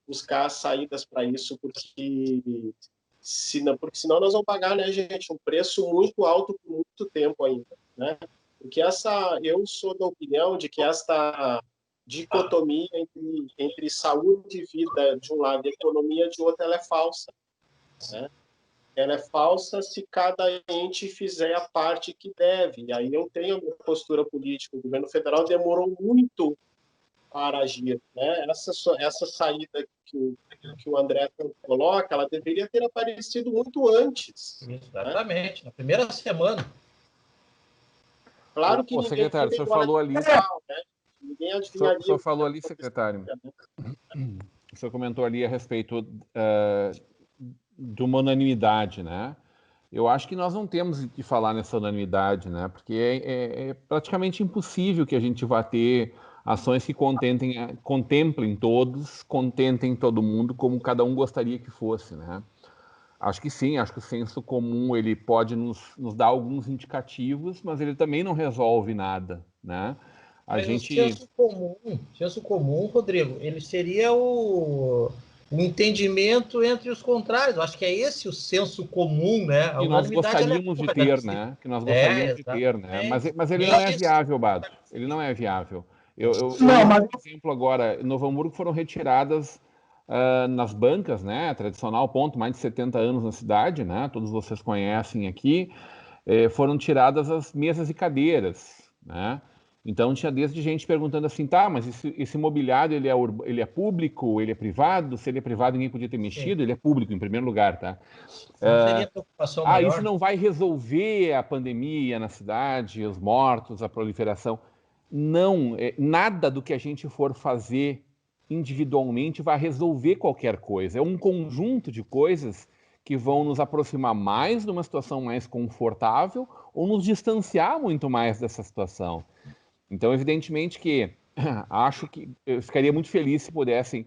Buscar saídas para isso, porque senão nós vamos pagar, né, gente, um preço muito alto por muito tempo ainda, né? Porque eu sou da opinião de que essa dicotomia entre saúde e vida de um lado e economia de outro, ela é falsa, né? Ela é falsa se cada ente fizer a parte que deve. E aí eu tenho a minha postura política. O governo federal demorou muito para agir, né? Essa saída que o André coloca, ela deveria ter aparecido muito antes. Exatamente, né? Na primeira semana. Claro que secretário, o senhor falou ali... Ninguém adivinharia. O senhor falou ali, secretário. O senhor comentou ali a respeito de uma unanimidade, né? Eu acho que nós não temos que falar nessa unanimidade, né? Porque é praticamente impossível que a gente vá ter ações que contemplem todos, contentem todo mundo como cada um gostaria que fosse, né? Acho que sim, acho que o senso comum ele pode nos dar alguns indicativos, mas ele também não resolve nada, né? O senso comum, Rodrigo, ele seria o entendimento entre os contrários. Eu acho que é esse o senso comum, né? Que nós gostaríamos de ter, né? Que nós gostaríamos de ter, né? Mas ele não é viável, Bado. Ele não é viável. Por exemplo, agora, em Novo Hamburgo foram retiradas nas bancas, né? Tradicional ponto, mais de 70 anos na cidade, né? Todos vocês conhecem aqui. Foram tiradas as mesas e cadeiras, né? Então tinha desde gente perguntando assim, tá, mas esse mobiliário ele é público, ele é privado? Se ele é privado ninguém podia ter mexido, ele é público em primeiro lugar, tá? Não seria preocupação maior? Isso não vai resolver a pandemia na cidade, os mortos, a proliferação. Não, nada do que a gente for fazer individualmente vai resolver qualquer coisa. É um conjunto de coisas que vão nos aproximar mais de uma situação mais confortável ou nos distanciar muito mais dessa situação. Então, evidentemente que acho que eu ficaria muito feliz se pudessem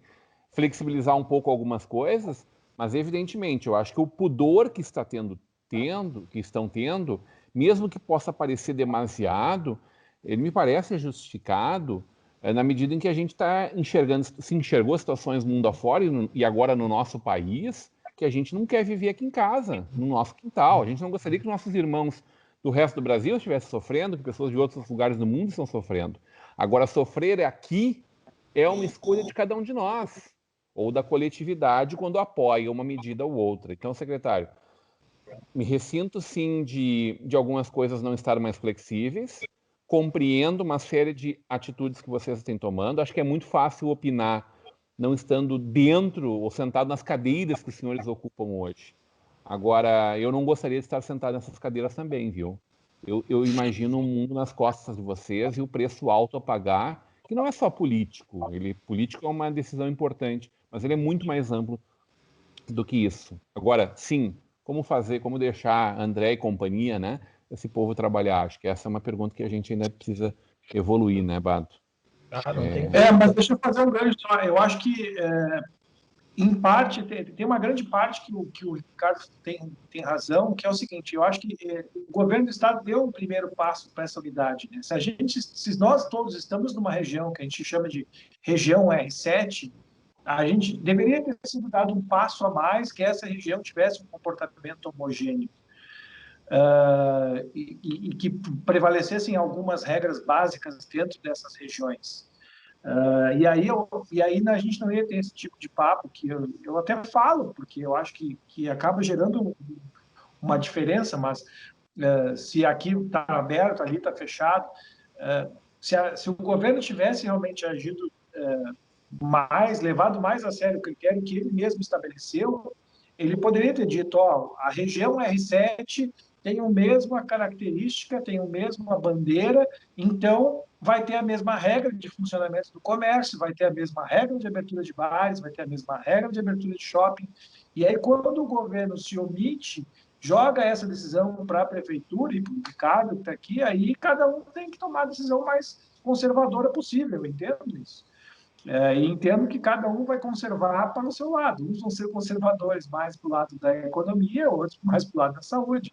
flexibilizar um pouco algumas coisas, mas evidentemente eu acho que o pudor que estão tendo, mesmo que possa parecer demasiado, ele me parece justificado na medida em que a gente está enxergou situações mundo afora e agora no nosso país, que a gente não quer viver aqui em casa, no nosso quintal. A gente não gostaria que nossos irmãos do resto do Brasil estivessem sofrendo, que pessoas de outros lugares do mundo estão sofrendo. Agora, sofrer aqui é uma escolha de cada um de nós, ou da coletividade quando apoia uma medida ou outra. Então, secretário, me ressinto sim de algumas coisas não estarem mais flexíveis, compreendo uma série de atitudes que vocês estão tomando, acho que é muito fácil opinar não estando dentro ou sentado nas cadeiras que os senhores ocupam hoje. Agora, eu não gostaria de estar sentado nessas cadeiras também, viu? Eu imagino um mundo nas costas de vocês e o preço alto a pagar, que não é só político. Político é uma decisão importante, mas ele é muito mais amplo do que isso. Agora, sim, como deixar André e companhia, né, esse povo trabalhar? Acho que essa é uma pergunta que a gente ainda precisa evoluir, né, Bado? Mas deixa eu fazer um gancho só. Eu acho que, em parte, tem uma grande parte que o Ricardo tem razão, que é o seguinte: eu acho que o governo do Estado deu um primeiro passo para essa unidade, né? Se nós todos estamos numa região que a gente chama de região R7, a gente deveria ter sido dado um passo a mais, que essa região tivesse um comportamento homogêneo. E que prevalecessem algumas regras básicas dentro dessas regiões. E aí a gente não ia ter esse tipo de papo que eu até falo, porque eu acho que acaba gerando uma diferença, mas se aqui está aberto, ali está fechado, se o governo tivesse realmente agido levado mais a sério o critério que ele mesmo estabeleceu, ele poderia ter dito, a região R7 tem a mesma característica, tem a mesma bandeira, então vai ter a mesma regra de funcionamento do comércio, vai ter a mesma regra de abertura de bares, vai ter a mesma regra de abertura de shopping. E aí, quando o governo se omite, joga essa decisão para a prefeitura e para o Ricardo, que está aqui, aí cada um tem que tomar a decisão mais conservadora possível, eu entendo isso. E entendo que cada um vai conservar para o seu lado. Uns vão ser conservadores mais para o lado da economia, outros mais para o lado da saúde.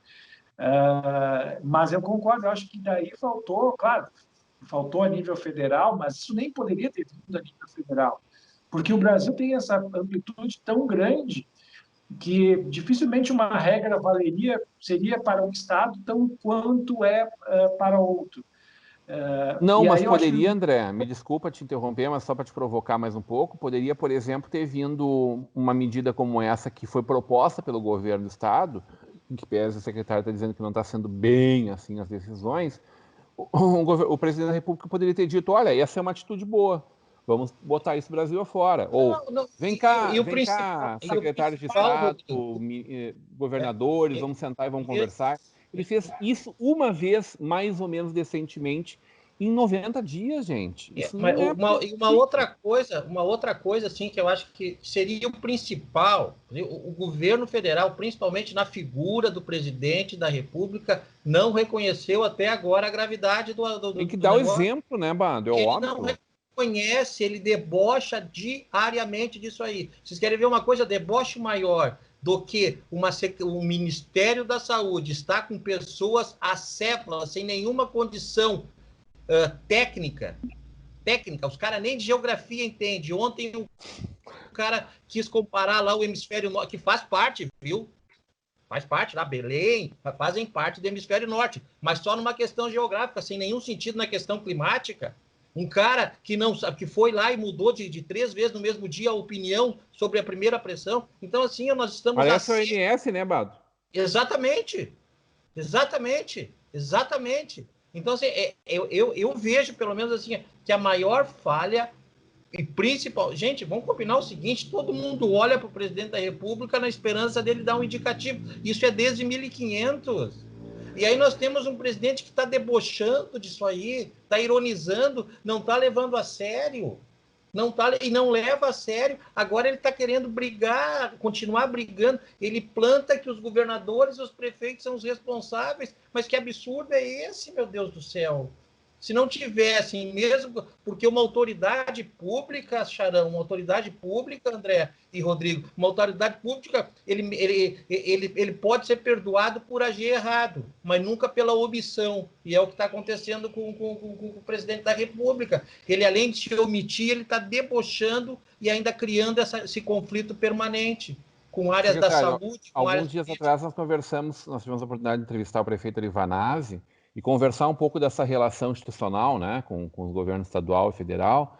Mas eu concordo, eu acho que daí faltou a nível federal, mas isso nem poderia ter vindo a nível federal, porque o Brasil tem essa amplitude tão grande que dificilmente uma regra seria para um estado tão quanto é para outro. Não, mas poderia, André, me desculpa te interromper, mas só para te provocar mais um pouco, poderia, por exemplo, ter vindo uma medida como essa que foi proposta pelo governo do estado, em que pese o secretário está dizendo que não está sendo bem assim as decisões, o presidente da República poderia ter dito, olha, essa é uma atitude boa, vamos botar isso Brasil afora. Ou, vem cá, secretários de Estado, governadores, vamos sentar e vamos conversar. Ele fez isso uma vez, mais ou menos decentemente, em 90 dias, gente. Uma outra coisa, assim, que eu acho que seria o principal, o governo federal, principalmente na figura do presidente da República, não reconheceu até agora a gravidade do Tem que dar o exemplo, né, Bando? É óbvio. Ele não reconhece, ele debocha diariamente disso aí. Vocês querem ver uma coisa, deboche maior do que o Ministério da Saúde está com pessoas acéfalas, sem nenhuma condição técnica, os caras nem de geografia entendem. Ontem o cara quis comparar lá o hemisfério norte, que faz parte, viu? Faz parte lá, Belém, fazem parte do hemisfério norte, mas só numa questão geográfica, sem nenhum sentido na questão climática. Um cara que foi lá e mudou de 3 vezes no mesmo dia a opinião sobre a primeira pressão. Então, assim, nós estamos... Parece o OMS, né, Bado? Exatamente. Então, assim, eu vejo, pelo menos assim, que a maior falha e principal... Gente, vamos combinar o seguinte, todo mundo olha para o presidente da República na esperança dele dar um indicativo. Isso é desde 1500. E aí nós temos um presidente que está debochando disso aí, está ironizando, não está levando a sério. E não leva a sério. Agora ele está querendo brigar, continuar brigando. Ele planta que os governadores e os prefeitos são os responsáveis. Mas que absurdo é esse, meu Deus do céu? Se não tivessem mesmo, porque uma autoridade pública, Charão, uma autoridade pública, André e Rodrigo, uma autoridade pública, ele pode ser perdoado por agir errado, mas nunca pela omissão. E é o que está acontecendo com o presidente da República. Ele, além de se omitir, ele está debochando e ainda criando esse conflito permanente com áreas da saúde. Alguns dias atrás nós tivemos a oportunidade de entrevistar o prefeito Livanazzi e conversar um pouco dessa relação institucional, né, com o governo estadual e federal,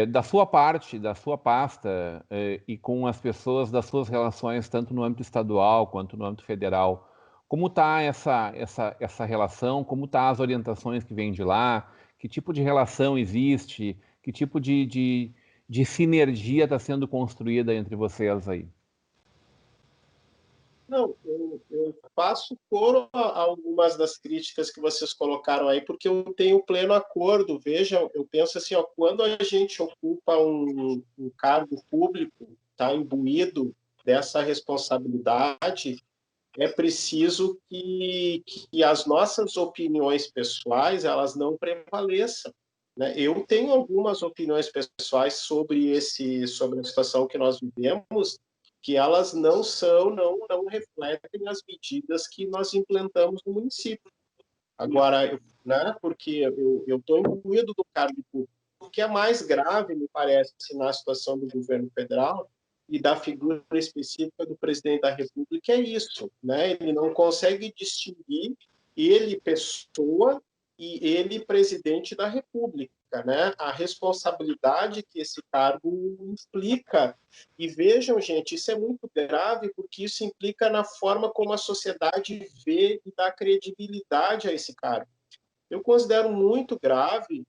da sua parte, da sua pasta, e com as pessoas das suas relações, tanto no âmbito estadual quanto no âmbito federal. Como está essa relação? Como estão as orientações que vêm de lá? Que tipo de relação existe? Que tipo de sinergia está sendo construída entre vocês aí? Não, eu faço coro a algumas das críticas que vocês colocaram aí, porque eu tenho pleno acordo. Vejam, eu penso assim, ó, quando a gente ocupa um cargo público, está imbuído dessa responsabilidade, é preciso que as nossas opiniões pessoais elas não prevaleçam, né? Eu tenho algumas opiniões pessoais sobre a situação que nós vivemos, que elas não refletem as medidas que nós implantamos no município. Agora, né, porque eu estou imbuído do cargo público. O que é mais grave, me parece, na situação do governo federal e da figura específica do presidente da República é isso, né? Ele não consegue distinguir ele pessoa e ele presidente da República, né? A responsabilidade que esse cargo implica. E vejam, gente, isso é muito grave porque isso implica na forma como a sociedade vê e dá credibilidade a esse cargo. Eu considero muito grave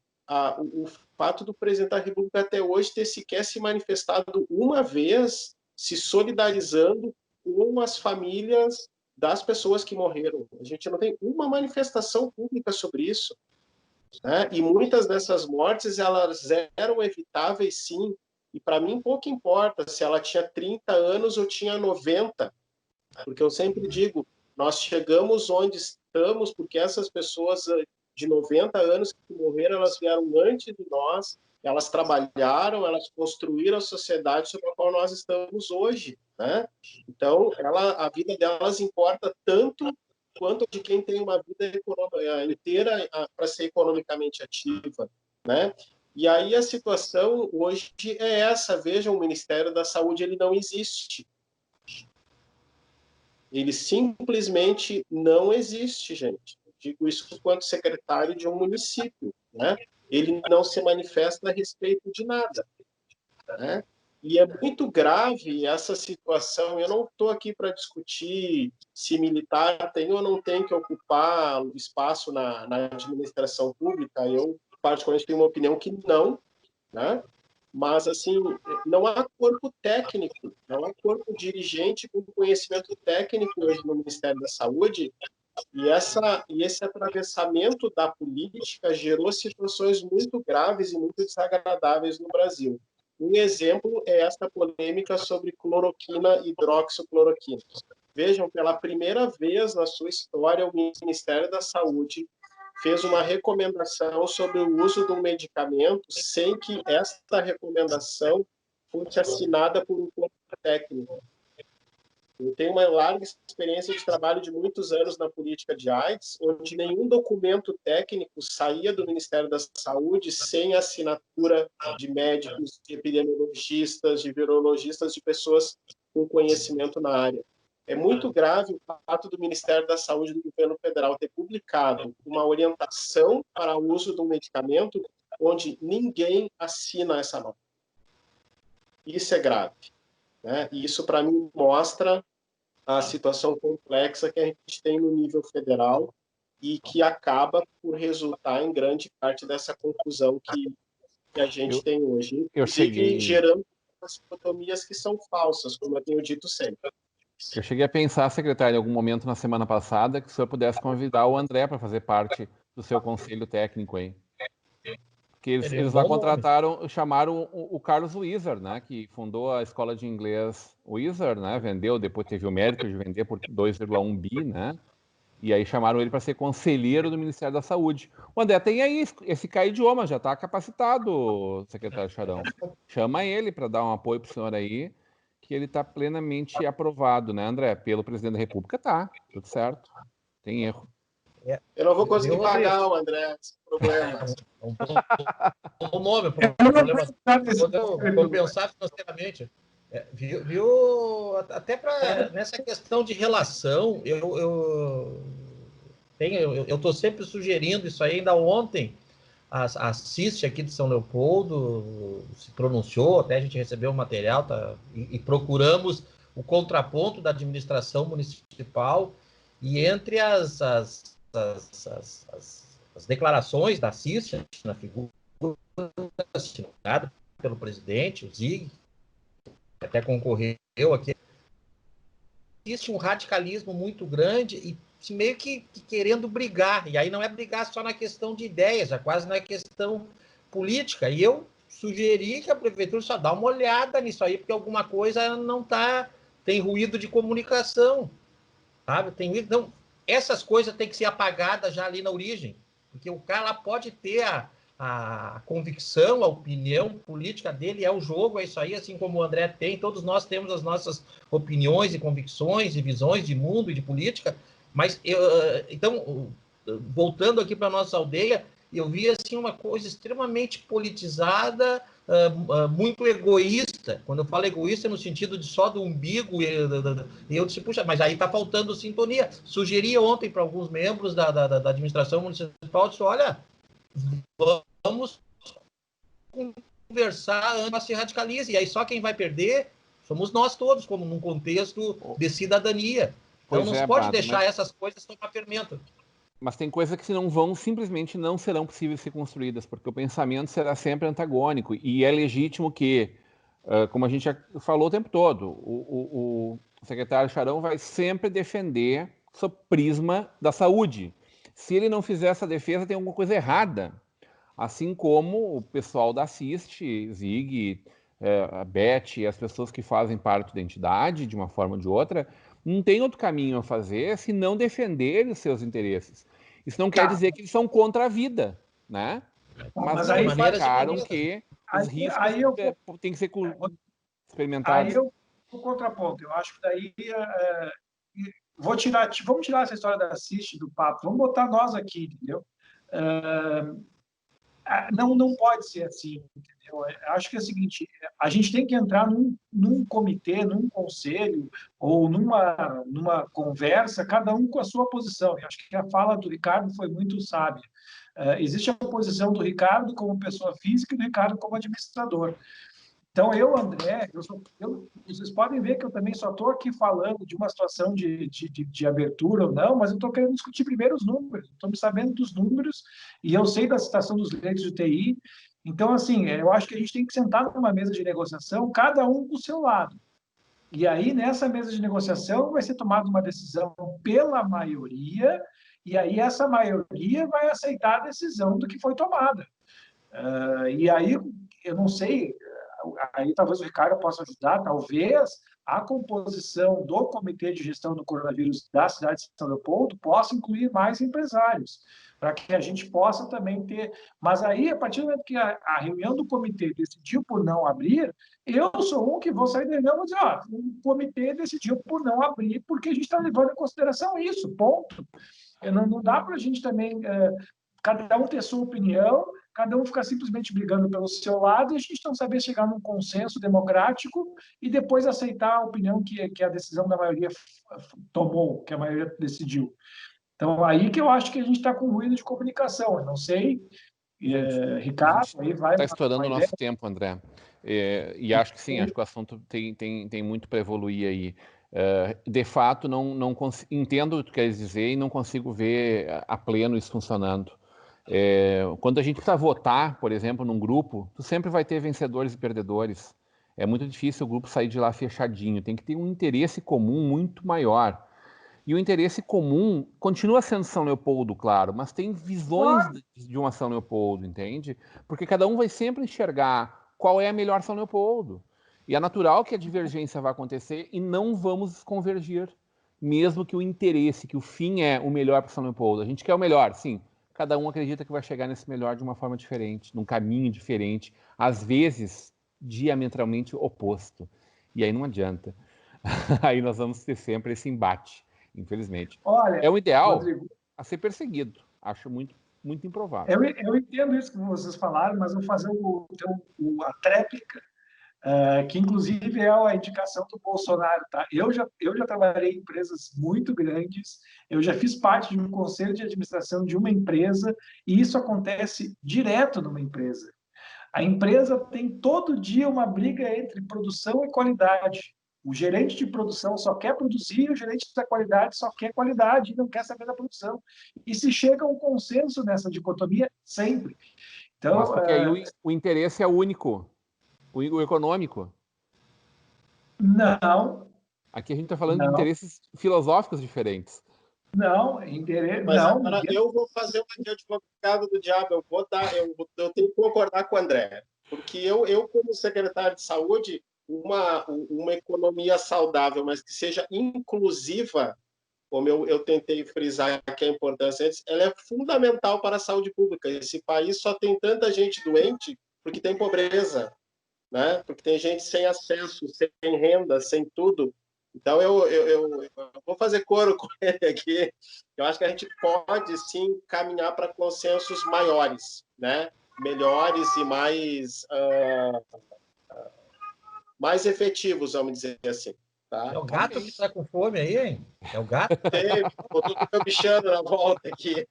o fato do presidente da República até hoje ter sequer se manifestado uma vez se solidarizando com as famílias das pessoas que morreram. A gente não tem uma manifestação pública sobre isso, né? E muitas dessas mortes elas eram evitáveis, sim. E para mim pouco importa se ela tinha 30 anos ou tinha 90, porque eu sempre digo, nós chegamos onde estamos porque essas pessoas de 90 anos que morreram, elas vieram antes de nós, elas trabalharam, elas construíram a sociedade sobre a qual nós estamos hoje, né? Então, a vida delas importa tanto quanto de quem tem uma vida inteira para ser economicamente ativa, né? E aí a situação hoje é essa. Vejam, o Ministério da Saúde ele não existe. Ele simplesmente não existe, gente. Eu digo isso quanto secretário de um município, né? Ele não se manifesta a respeito de nada, né? E é muito grave essa situação. Eu não estou aqui para discutir se militar tem ou não tem que ocupar espaço na administração pública. Eu, particularmente, tenho uma opinião que não, né? Mas, assim, não há corpo técnico, não há corpo dirigente com conhecimento técnico hoje no Ministério da Saúde, e esse atravessamento da política gerou situações muito graves e muito desagradáveis no Brasil. Um exemplo é esta polêmica sobre cloroquina e hidroxicloroquina. Vejam, pela primeira vez na sua história, o Ministério da Saúde fez uma recomendação sobre o uso de um medicamento sem que esta recomendação fosse assinada por um corpo técnico. Eu tenho uma larga experiência de trabalho de muitos anos na política de AIDS, onde nenhum documento técnico saía do Ministério da Saúde sem assinatura de médicos, de epidemiologistas, de virologistas, de pessoas com conhecimento na área. É muito grave o fato do Ministério da Saúde do governo federal ter publicado uma orientação para o uso de um medicamento onde ninguém assina essa nota. Isso é grave, né? E isso, para mim, mostra a situação complexa que a gente tem no nível federal e que acaba por resultar em grande parte dessa confusão que a gente tem hoje, inclusive gerando as dicotomias que são falsas, como eu tenho dito sempre. Eu cheguei a pensar, secretário, em algum momento na semana passada, que o senhor pudesse convidar o André para fazer parte do seu conselho técnico aí. Porque eles lá contrataram, chamaram o Carlos Wieser, né, que fundou a escola de inglês Wieser, né, vendeu, depois teve o mérito de vender por 2,1 bi, né, e aí chamaram ele para ser conselheiro do Ministério da Saúde. O André tem aí esse idioma, já está capacitado, secretário Charão. Chama ele para dar um apoio para o senhor aí, que ele está plenamente aprovado, né, André? Pelo presidente da República, tá, tudo certo, tem erro. Eu não vou conseguir pagar o André, sem problemas. Um nome, problema. Vou pensar financeiramente. Viu? Até para nessa questão de relação, eu estou sempre sugerindo isso aí. Ainda ontem, a CIST aqui de São Leopoldo se pronunciou, até a gente recebeu o material, e procuramos o contraponto da administração municipal, e entre as declarações da CIST, na figura assinada pelo presidente, o Zig, que até concorreu aqui, existe um radicalismo muito grande e meio que querendo brigar, e aí não é brigar só na questão de ideias, é quase na questão política, e eu sugeri que a prefeitura só dá uma olhada nisso aí, porque alguma coisa não está, tem ruído de comunicação, sabe? Tem ruído, então, essas coisas têm que ser apagadas já ali na origem, porque o cara lá pode ter a convicção, a opinião política dele, é o jogo, é isso aí, assim como o André tem, todos nós temos as nossas opiniões e convicções e visões de mundo e de política, mas então, voltando aqui para a nossa aldeia, eu vi assim uma coisa extremamente politizada, muito egoísta. Quando eu falo egoísta, é no sentido de só do umbigo, e eu disse, puxa, mas aí está faltando sintonia. Sugeri ontem para alguns membros da administração municipal, disse, olha, vamos conversar antes que se radicalize, e aí só quem vai perder somos nós todos, como num contexto de cidadania. Então não se pode deixar essas coisas tomar fermento. Mas tem coisas que simplesmente não serão possíveis de ser construídas, porque o pensamento será sempre antagônico, e é legítimo que, como a gente já falou o tempo todo, o secretário Charão vai sempre defender o prisma da saúde. Se ele não fizer essa defesa, tem alguma coisa errada. Assim como o pessoal da CIST, Zig, a Beth e as pessoas que fazem parte da entidade, de uma forma ou de outra, não tem outro caminho a fazer se não defender os seus interesses. Isso não quer dizer que eles são contra a vida, né? Mas aí marcaram que os riscos têm que ser experimentados. Aí o contraponto, eu acho que daí vamos tirar essa história da CIST do papo, vamos botar nós aqui, entendeu? Não pode ser assim, entendeu? Acho que é o seguinte, a gente tem que entrar num comitê, num conselho, ou numa conversa, cada um com a sua posição. Eu acho que a fala do Ricardo foi muito sábia. Existe a posição do Ricardo como pessoa física e do Ricardo como administrador. Então, André, vocês podem ver que eu também só estou aqui falando de uma situação de abertura ou não, mas eu estou querendo discutir primeiro os números, estou me sabendo dos números e eu sei da situação dos leitos de UTI. Então, assim, eu acho que a gente tem que sentar numa mesa de negociação, cada um do seu lado. E aí, nessa mesa de negociação, vai ser tomada uma decisão pela maioria, e aí essa maioria vai aceitar a decisão do que foi tomada. E aí, eu não sei... Aí talvez o Ricardo possa ajudar, talvez a composição do Comitê de Gestão do Coronavírus da cidade de São Leopoldo possa incluir mais empresários, para que a gente possa também ter... Mas aí, a partir do momento que a reunião do comitê decidiu por não abrir, eu sou um que vou sair da reunião e vou dizer, o comitê decidiu por não abrir, porque a gente está levando em consideração isso, ponto. Não dá para a gente também, cada um ter sua opinião, cada um ficar simplesmente brigando pelo seu lado e a gente não saber chegar num consenso democrático e depois aceitar a opinião que a decisão da maioria tomou, que a maioria decidiu. Então, aí que eu acho que a gente está com ruído de comunicação. Eu não sei, Ricardo, aí vai... Está estourando o nosso tempo, André. E acho que sim, acho que o assunto tem muito para evoluir aí. De fato, entendo o que tu queres dizer e não consigo ver a pleno isso funcionando. Quando a gente precisa votar, por exemplo, num grupo, tu sempre vai ter vencedores e perdedores. É muito difícil o grupo sair de lá fechadinho. Tem que ter um interesse comum muito maior. E o interesse comum continua sendo São Leopoldo, claro, mas tem visões de uma São Leopoldo, entende? Porque cada um vai sempre enxergar qual é a melhor São Leopoldo. E é natural que a divergência vai acontecer e não vamos convergir, mesmo que o interesse, que o fim é o melhor para São Leopoldo. A gente quer o melhor, sim. Cada um acredita que vai chegar nesse melhor de uma forma diferente, num caminho diferente, às vezes diametralmente oposto. E aí não adianta. Aí nós vamos ter sempre esse embate, infelizmente. Olha, é o ideal, Rodrigo, a ser perseguido. Acho muito, muito improvável. eu entendo isso que vocês falaram, mas vou fazer a tréplica, que inclusive é a indicação do Bolsonaro. Tá? Eu já trabalhei em empresas muito grandes, eu já fiz parte de um conselho de administração de uma empresa, e isso acontece direto numa empresa. A empresa tem todo dia uma briga entre produção e qualidade. O gerente de produção só quer produzir, o gerente da qualidade só quer qualidade e não quer saber da produção. E se chega a um consenso nessa dicotomia sempre. Então, mas porque aí o interesse é único, o econômico. Não. Aqui a gente está falando de interesses filosóficos diferentes. Mas agora eu vou fazer o advogado do diabo. Eu tenho que concordar com o André, porque eu como secretário de saúde, uma economia saudável, mas que seja inclusiva, como eu tentei frisar que a importância antes, ela é fundamental para a saúde pública. Esse país só tem tanta gente doente porque tem pobreza, né? Porque tem gente sem acesso, sem renda, sem tudo. Então, eu vou fazer coro com ele aqui. Eu acho que a gente pode, sim, caminhar para consensos maiores, né? Melhores e mais efetivos, vamos dizer assim. Tá? É o gato que está com fome aí, hein? É o gato? Botou o bichano na volta aqui.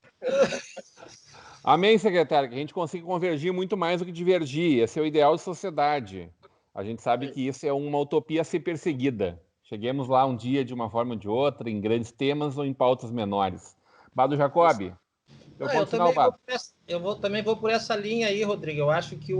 Amém, secretário, que a gente consiga convergir muito mais do que divergir. Esse é o ideal de sociedade. A gente sabe que isso é uma utopia a ser perseguida. Cheguemos lá um dia de uma forma ou de outra, em grandes temas ou em pautas menores. Bado Jacob, eu também vou por essa linha aí, Rodrigo. Eu acho que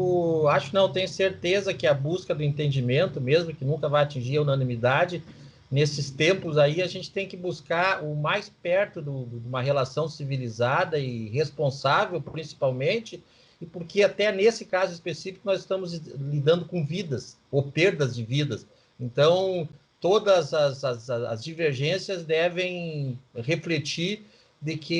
tenho certeza que a busca do entendimento, mesmo que nunca vai atingir a unanimidade, nesses tempos aí a gente tem que buscar o mais perto de uma relação civilizada e responsável, principalmente, e porque até nesse caso específico nós estamos lidando com vidas, ou perdas de vidas. Então, todas as divergências devem refletir de que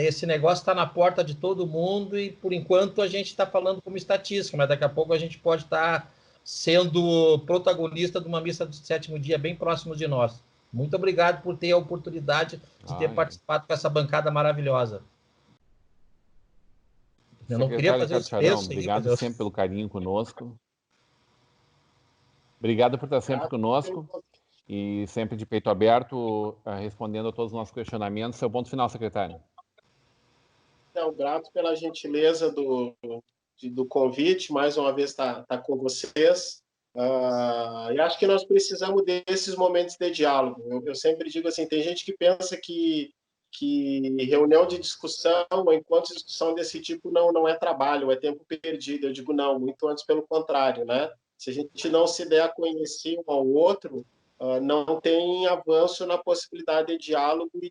esse negócio está na porta de todo mundo e, por enquanto, a gente está falando como estatística, mas daqui a pouco a gente pode estar sendo protagonista de uma missa do sétimo dia bem próximo de nós. Muito obrigado por ter a oportunidade de ter participado com essa bancada maravilhosa. Eu não queria fazer esse texto. Obrigado sempre pelo carinho conosco. Obrigado por estar sempre conosco e sempre de peito aberto, respondendo a todos os nossos questionamentos. Seu ponto final, secretário. Grato pela gentileza do convite, mais uma vez tá com vocês. E acho que nós precisamos desses momentos de diálogo. Eu sempre digo assim, tem gente que pensa que reunião de discussão ou encontro de discussão desse tipo não é trabalho, é tempo perdido. Eu digo não, muito antes pelo contrário, né? Se a gente não se der a conhecer um ao outro, não tem avanço na possibilidade de diálogo e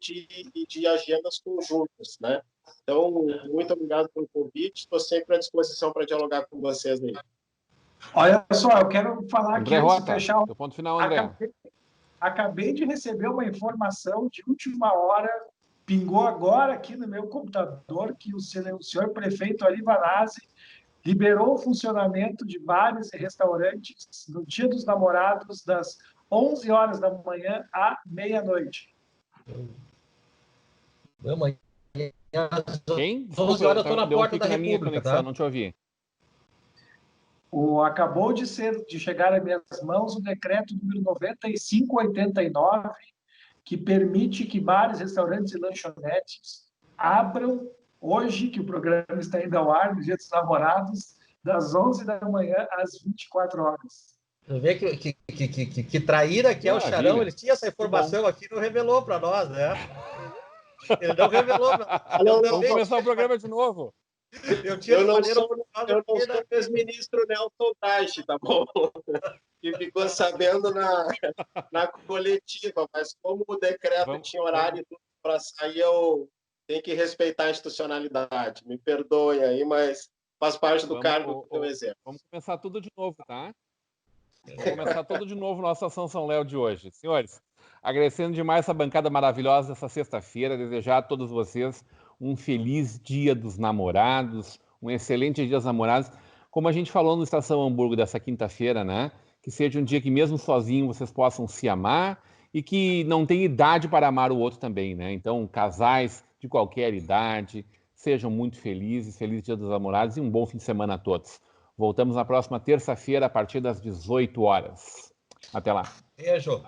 de agendas conjuntas, né? Então, muito obrigado pelo convite, estou sempre à disposição para dialogar com vocês aí. Olha só, eu quero falar André aqui, Rota, fechar... seu ponto final, André. Acabei de receber uma informação de última hora, pingou agora aqui no meu computador, que o senhor prefeito Ali Vanazzi liberou o funcionamento de bares e restaurantes no Dia dos Namorados, das 11 horas da manhã à meia-noite. Quem? 11 horas eu estou na porta da República, tá? Não te ouvi. Acabou de chegar às minhas mãos o decreto número 9589, que permite que bares, restaurantes e lanchonetes abram hoje, que o programa está indo ao ar, no Dia dos Namorados, das 11 da manhã às 24 horas. Você vê que traíra que é o Charão, ele tinha essa informação aqui e não revelou para nós, né? Ele não revelou para nós. Vamos começar o programa de novo. Eu não sou o ex-ministro Nelson Teich, tá bom? Que ficou sabendo na coletiva, mas como o decreto tinha horário para sair, eu tenho que respeitar a institucionalidade. Me perdoe aí, mas faz parte do cargo que eu exerço. Vamos começar tudo de novo, tá? Vamos começar tudo de novo nossa Ação São Léo de hoje. Senhores, agradecendo demais essa bancada maravilhosa dessa sexta-feira, desejar a todos vocês um feliz Dia dos Namorados, um excelente Dia dos Namorados. Como a gente falou no Estação Hamburgo dessa quinta-feira, né? Que seja um dia que mesmo sozinho vocês possam se amar e que não tem idade para amar o outro também, né? Então, casais de qualquer idade, sejam muito felizes, feliz Dia dos Namorados e um bom fim de semana a todos. Voltamos na próxima terça-feira a partir das 18 horas. Até lá. Beijo.